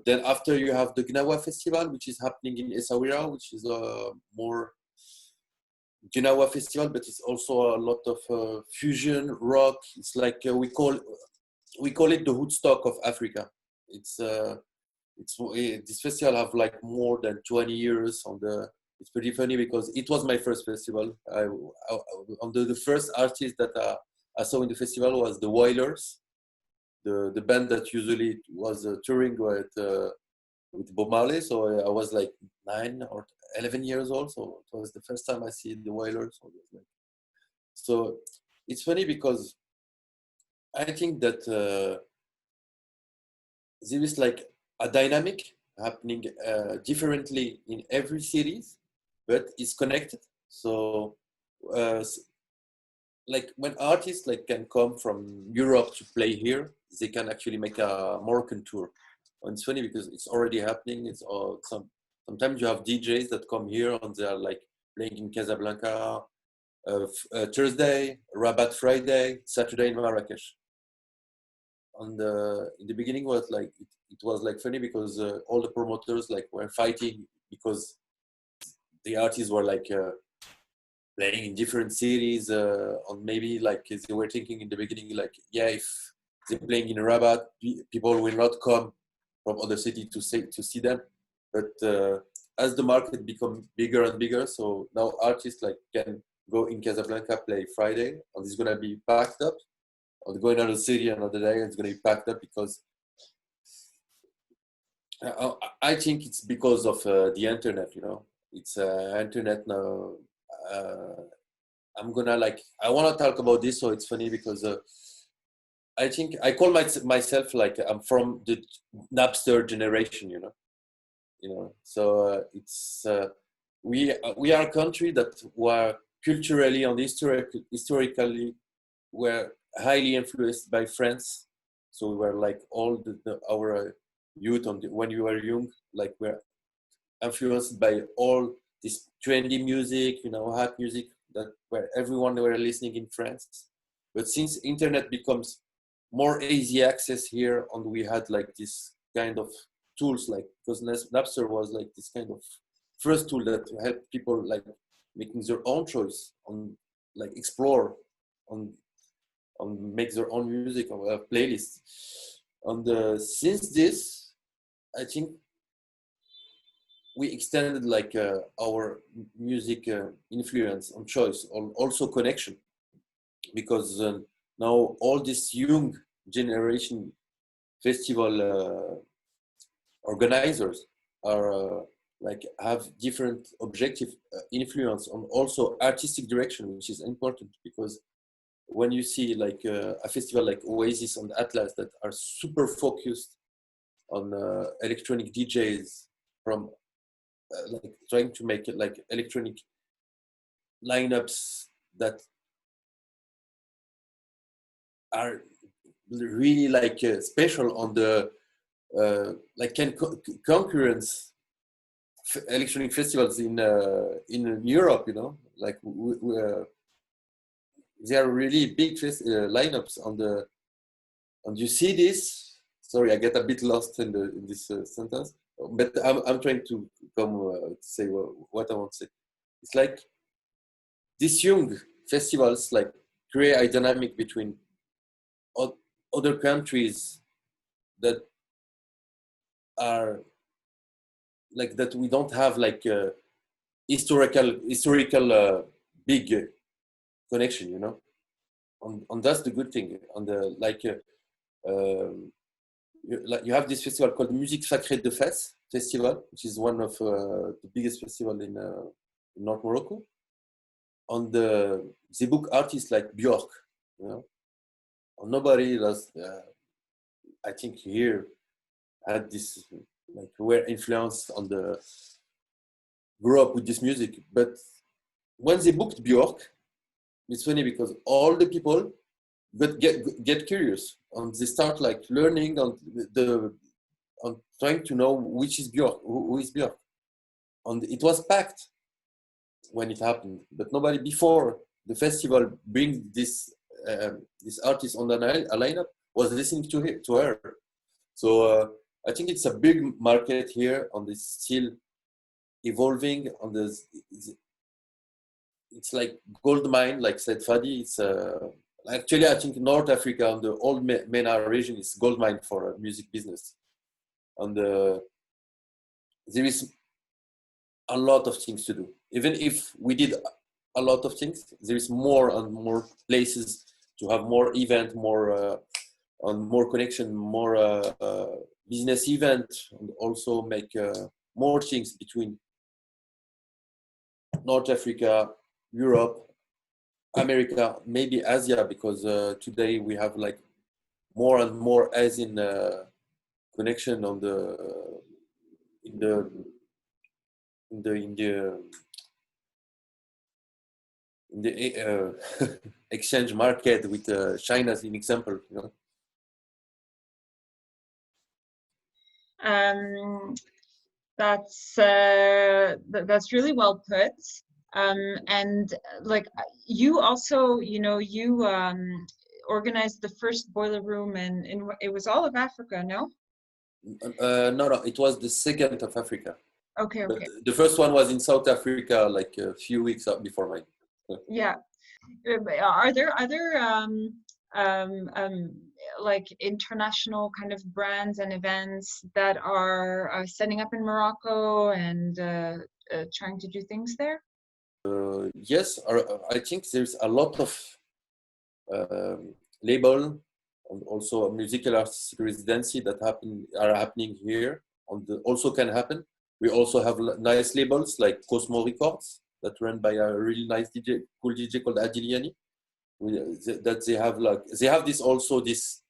D: Then after you have the Gnawa Festival, which is happening in Essaouira, which is more Gnawa Festival, but it's also a lot of fusion rock. It's like we call it the Woodstock of Africa. It's this festival have like more than 20 years on the. It's pretty funny because it was my first festival. The first artist that I saw in the festival was the Wailers, the band that usually was touring with Bob Marley. So I was like 9 or 11 years old. So it was the first time I see the Wailers. So it's funny because I think that there is like a dynamic happening differently in every series, but it's connected. So like when artists like can come from Europe to play here, they can actually make a Moroccan tour. And it's funny because it's already happening. It's all sometimes you have DJs that come here and they are like playing in Casablanca Thursday, Rabat Friday, Saturday in Marrakesh. In the beginning was like it was like funny because all the promoters like were fighting because the artists were like playing in different cities, or maybe like they were thinking in the beginning like, yeah, if they're playing in Rabat, people will not come from other cities to see them. But as the market become bigger and bigger, so now artists like can go in Casablanca, play Friday, and it's gonna be packed up. Or go in another city another day, it's gonna be packed up because I think it's because of the internet. You know, it's internet now. I'm gonna like I want to talk about this, so it's funny because I think I call myself like I'm from the Napster generation. You know. So it's we are a country that were culturally and historically were highly influenced by France. So we were like all our youth when you were young, like we're influenced by all this trendy music, hot music that where everyone were listening in France. But since internet becomes more easy access here, and we had like this kind of tools, like because Napster was like this kind of first tool that helped people like making their own choice on like explore on make their own music or playlists. And since this, I think we extended like our music influence and choice, also connection, because now all this young generation festival organizers are like have different objective influence on also artistic direction, which is important, because when you see like a festival like Oasis and Atlas that are super focused on electronic DJs from like trying to make it like electronic lineups that are really like special on the like concurrence electronic festivals in Europe, like they are really big lineups on the, and you see this. Sorry, I get a bit lost in this sentence, but I'm trying to come say what I want to say. It's like these young festivals like create a dynamic between other countries that are like that we don't have like historical big connection, and that's the good thing. And like you have this festival called Musique Sacrée de Fès Festival, which is one of the biggest festival in North Morocco. And they book artists like Björk, and nobody does. I think here had this like were influenced on the grew up with this music, but when they booked Björk, it's funny because all the people get curious and they start like learning on trying to know which is Björk, who is Björk, and it was packed when it happened. But nobody before the festival bring this artist on a lineup was listening to her. So I think it's a big market here, and it's still evolving. On this, it's like gold mine, like said Fady. It's actually I think North Africa and the old MENA region is gold mine for music business, and there is a lot of things to do. Even if we did a lot of things, there is more and more places to have more event, more and more connection, more business event, and also make more things between North Africa, Europe, America, maybe Asia, because today we have like more and more Asian connection on in the exchange market with China as an example,
A: That's really well put. And like you also, you organized the first boiler room, and it was all of Africa, no?
D: No, it was the second of Africa.
A: Okay.
D: But the first one was in South Africa, like a few weeks before mine.
A: Yeah. Are there other like international kind of brands and events that are setting up in Morocco and trying to do things there?
D: Yes, I think there's a lot of label and also a musical artistic residency that are happening here, and also can happen. We also have nice labels like Cosmo Records that run by a really nice cool DJ called Adiliani. That they have this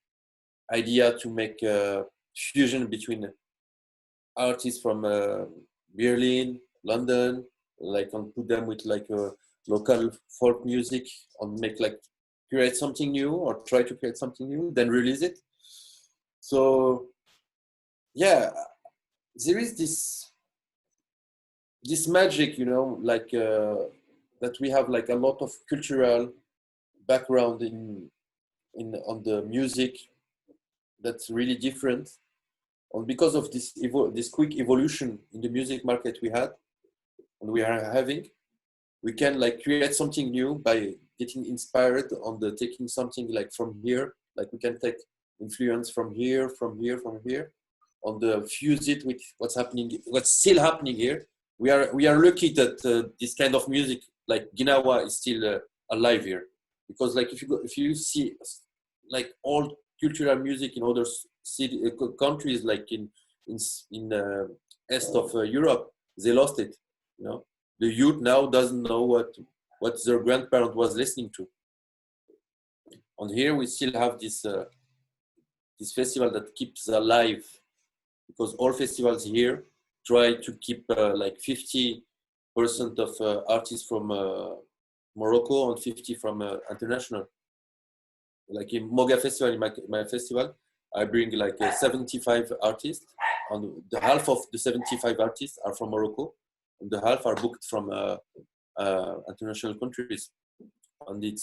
D: idea to make a fusion between artists from Berlin, London, like, and put them with like local folk music, and make like create something new or try to create something new, then release it. So yeah, there is this magic, you know, like that we have like a lot of cultural background in on the music that's really different. And because of this quick evolution in the music market we had and we are having, we can like create something new by getting inspired on the taking something like from here, like we can take influence from here, from here, from here, on the fuse it with what's happening, what's still happening here. We are lucky that this kind of music like Ginawa is still alive here, because like if you see like all cultural music in other countries like in east of Europe, they lost it, you know. The youth now doesn't know what their grandparent was listening to. And here we still have this this festival that keeps alive, because all festivals here try to keep like 50% of artists from Morocco and 50 from international. Like in MOGA Festival, in my festival, I bring like 75 artists, and the half of the 75 artists are from Morocco, and the half are booked from international countries, and it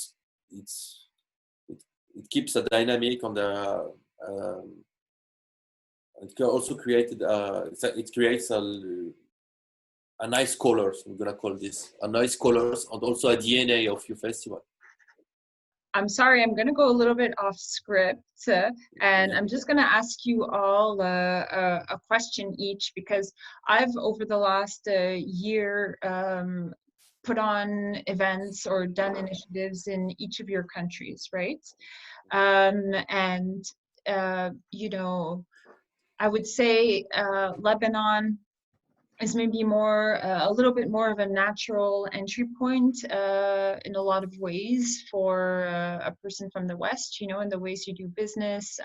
D: keeps a dynamic on the. It also created it creates a nice colors. I'm gonna call this a nice colors, and also a DNA of your festival.
A: I'm sorry, I'm going to go a little bit off script, and I'm just going to ask you all a question each, because I've, over the last year, put on events or done initiatives in each of your countries, right? You know, I would say Lebanon is maybe more a little bit more of a natural entry point in a lot of ways for a person from the West, you know, in the ways you do business.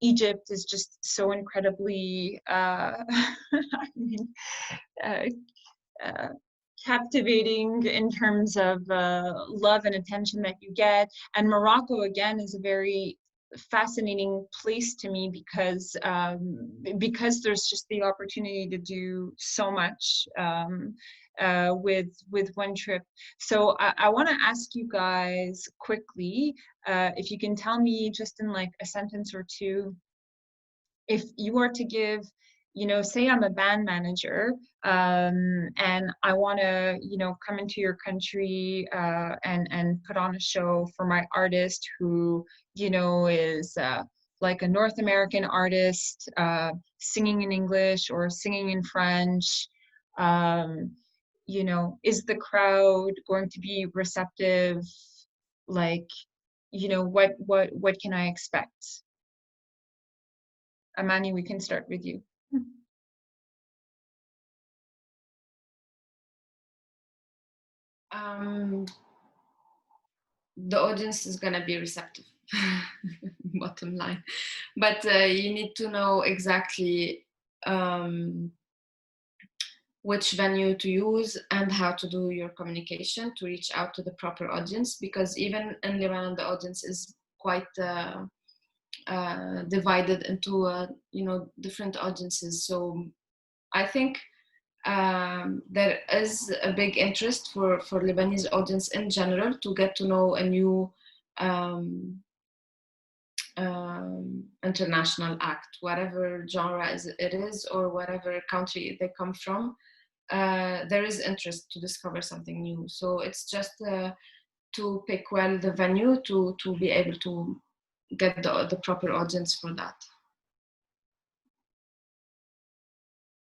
A: Egypt is just so incredibly I mean, captivating in terms of love and attention that you get. And Morocco, again, is a very fascinating place to me because there's just the opportunity to do so much with one trip. So I want to ask you guys quickly if you can tell me just in like a sentence or two, if you are to give, you know, say I'm a band manager and I want to, you know, come into your country and put on a show for my artist who, you know, is like a North American artist singing in English or singing in French. You know, is the crowd going to be receptive? Like, you know, what can I expect? Amani, we can start with you.
B: The audience is going to be receptive, bottom line. But you need to know exactly which venue to use and how to do your communication to reach out to the proper audience, because even in Lebanon, the audience is quite divided into, you know, different audiences. So I think there is a big interest for Lebanese audience in general to get to know a new international act, whatever genre it is or whatever country they come from. There is interest to discover something new. So it's just to pick well the venue to be able to get the proper audience for that.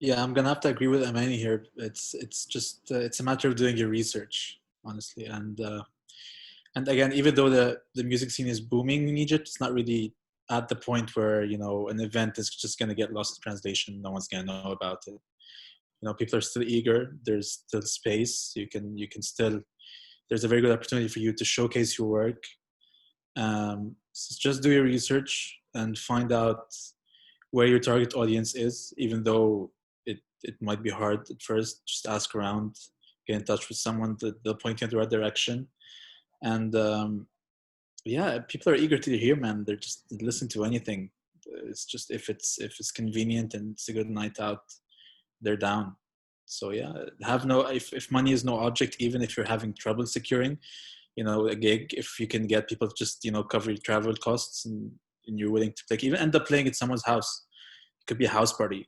C: Yeah, I'm gonna have to agree with Amani here. It's just it's a matter of doing your research, honestly. And again, even though the music scene is booming in Egypt, it's not really at the point where, you know, an event is just gonna get lost in translation. No one's gonna know about it. You know, people are still eager. There's still space. You can still. There's a very good opportunity for you to showcase your work. So just do your research and find out where your target audience is, even though it might be hard at first. Just ask around, get in touch with someone that they'll point you in the right direction. And yeah, people are eager to hear, man. They're just listen to anything. It's just if it's convenient and it's a good night out, they're down. So yeah, have no if money is no object, even if you're having trouble securing, a gig, if you can get people to just cover your travel costs, and you're willing to play, even end up playing at someone's house. It could be a house party.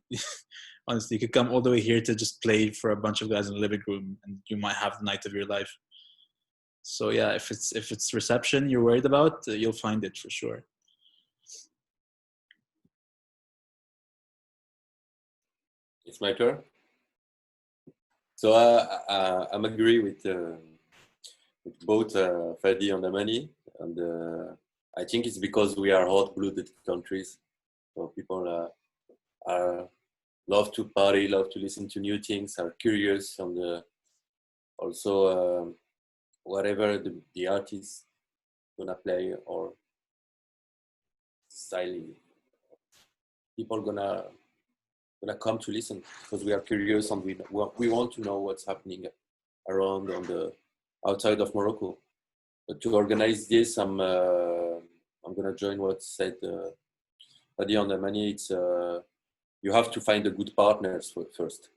C: Honestly, you could come all the way here to just play for a bunch of guys in the living room, and you might have the night of your life. So yeah, if it's reception you're worried about, you'll find it for sure.
D: It's my turn. So I'm agree with both Fady and Amani, and I think it's because we are hot-blooded countries, so people are love to party, love to listen to new things, are curious, and also whatever the artist gonna play or style, people gonna come to listen because we are curious and we want to know what's happening around on the outside of Morocco. But to organize this, I'm gonna join what said Fady and Amani. It's you have to find a good partners first.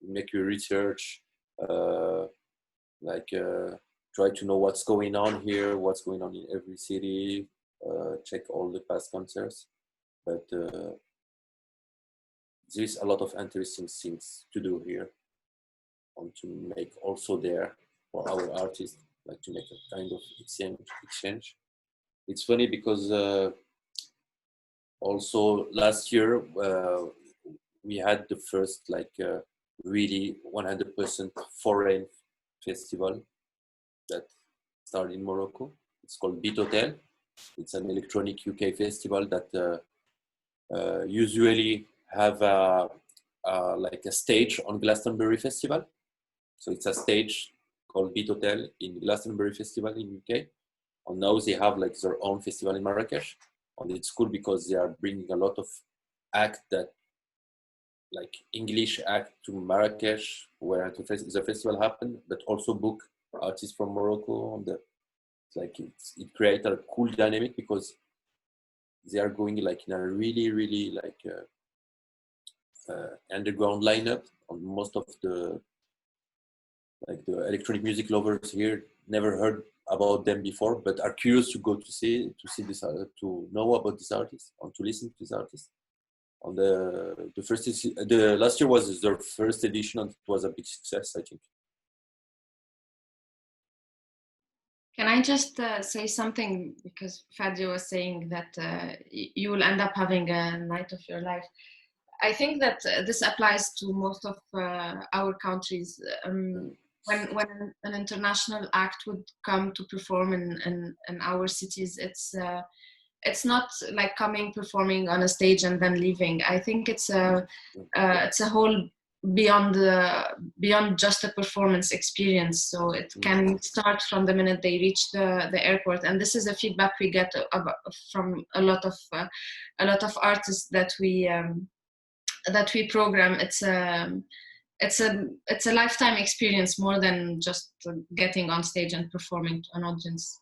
D: Make your research, try to know what's going on here, what's going on in every city. Check all the past concerts, but there's a lot of interesting things to do here, and to make also there for our artists, like to make a kind of exchange. It's funny because also last year we had the first really 100% foreign festival that started in Morocco. It's called Beat Hotel. It's an electronic UK festival that usually have like a stage on Glastonbury Festival. So it's a stage called Beat Hotel in Glastonbury Festival in UK. And now they have like their own festival in Marrakesh. And it's cool because they are bringing a lot of act that like English act to Marrakesh where the festival happened, but also book artists from Morocco. And it creates a cool dynamic because they are going like in a really like underground lineup. And most of the electronic music lovers here never heard about them before, but are curious to go to see this, to know about this artist and to listen to this artist. And the last year was their first edition, and it was a big success, I think.
B: Can I just say something, because Fady was saying that you will end up having a night of your life. I think that this applies to most of our countries. When an international act would come to perform in our cities, it's not like coming, performing on a stage and then leaving. I think it's a whole beyond just a performance experience. So it can start from the minute they reach the airport, and this is the feedback we get from a lot of artists that we program. It's a lifetime experience, more than just getting on stage and performing to an audience.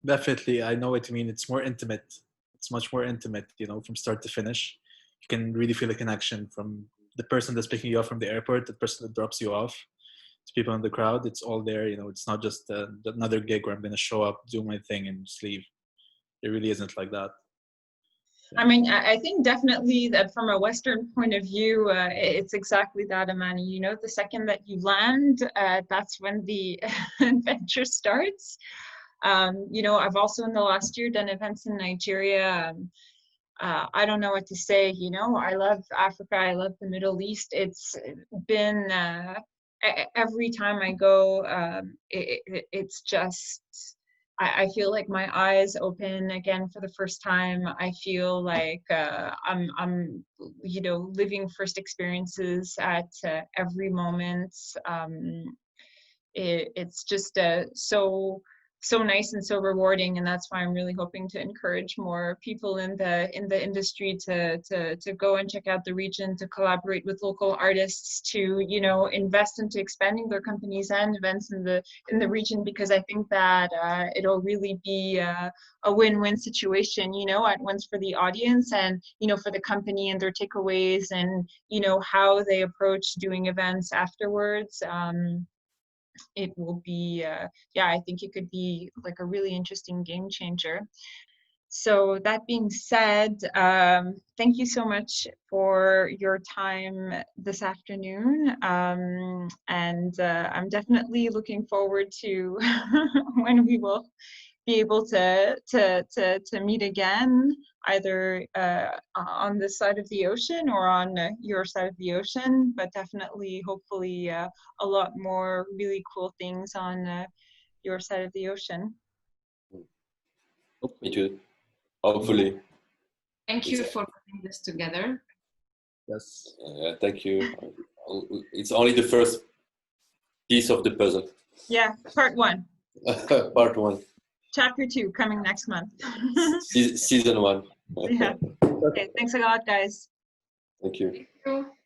C: Definitely, I know what you mean. It's more intimate. It's much more intimate, from start to finish. You can really feel a connection from the person that's picking you up from the airport, the person that drops you off, to people in the crowd. It's all there, It's not just another gig where I'm going to show up, do my thing, and just leave. It really isn't like that.
A: I mean, I think definitely that from a Western point of view, it's exactly that, Amani. The second that you land, that's when the adventure starts. I've also in the last year done events in Nigeria. I don't know what to say. I love Africa. I love the Middle East. It's been every time I go, it's just, I feel like my eyes open again for the first time. I feel like I'm living first experiences at every moment. It's just so so nice and so rewarding, and that's why I'm really hoping to encourage more people in the industry to go and check out the region, to collaborate with local artists, to, you know, invest into expanding their companies and events in the region, because I think that it'll really be a win-win situation, you know, at once for the audience and, you know, for the company and their takeaways and, you know, how they approach doing events afterwards. It will be, yeah, I think it could be like a really interesting game changer. So that being said, thank you so much for your time this afternoon. And I'm definitely looking forward to when we will be able to meet again, either on this side of the ocean or on your side of the ocean, but definitely, hopefully, a lot more really cool things on your side of the ocean.
D: Me too. Hopefully.
B: Thank you for putting this together.
C: Yes.
D: Thank you. It's only the first piece of the puzzle.
A: Yeah, part one.
D: Part one.
A: Chapter 2 coming next month.
D: Season 1.
A: Yeah. Okay, thanks a lot, guys.
D: Thank you.
B: Thank you.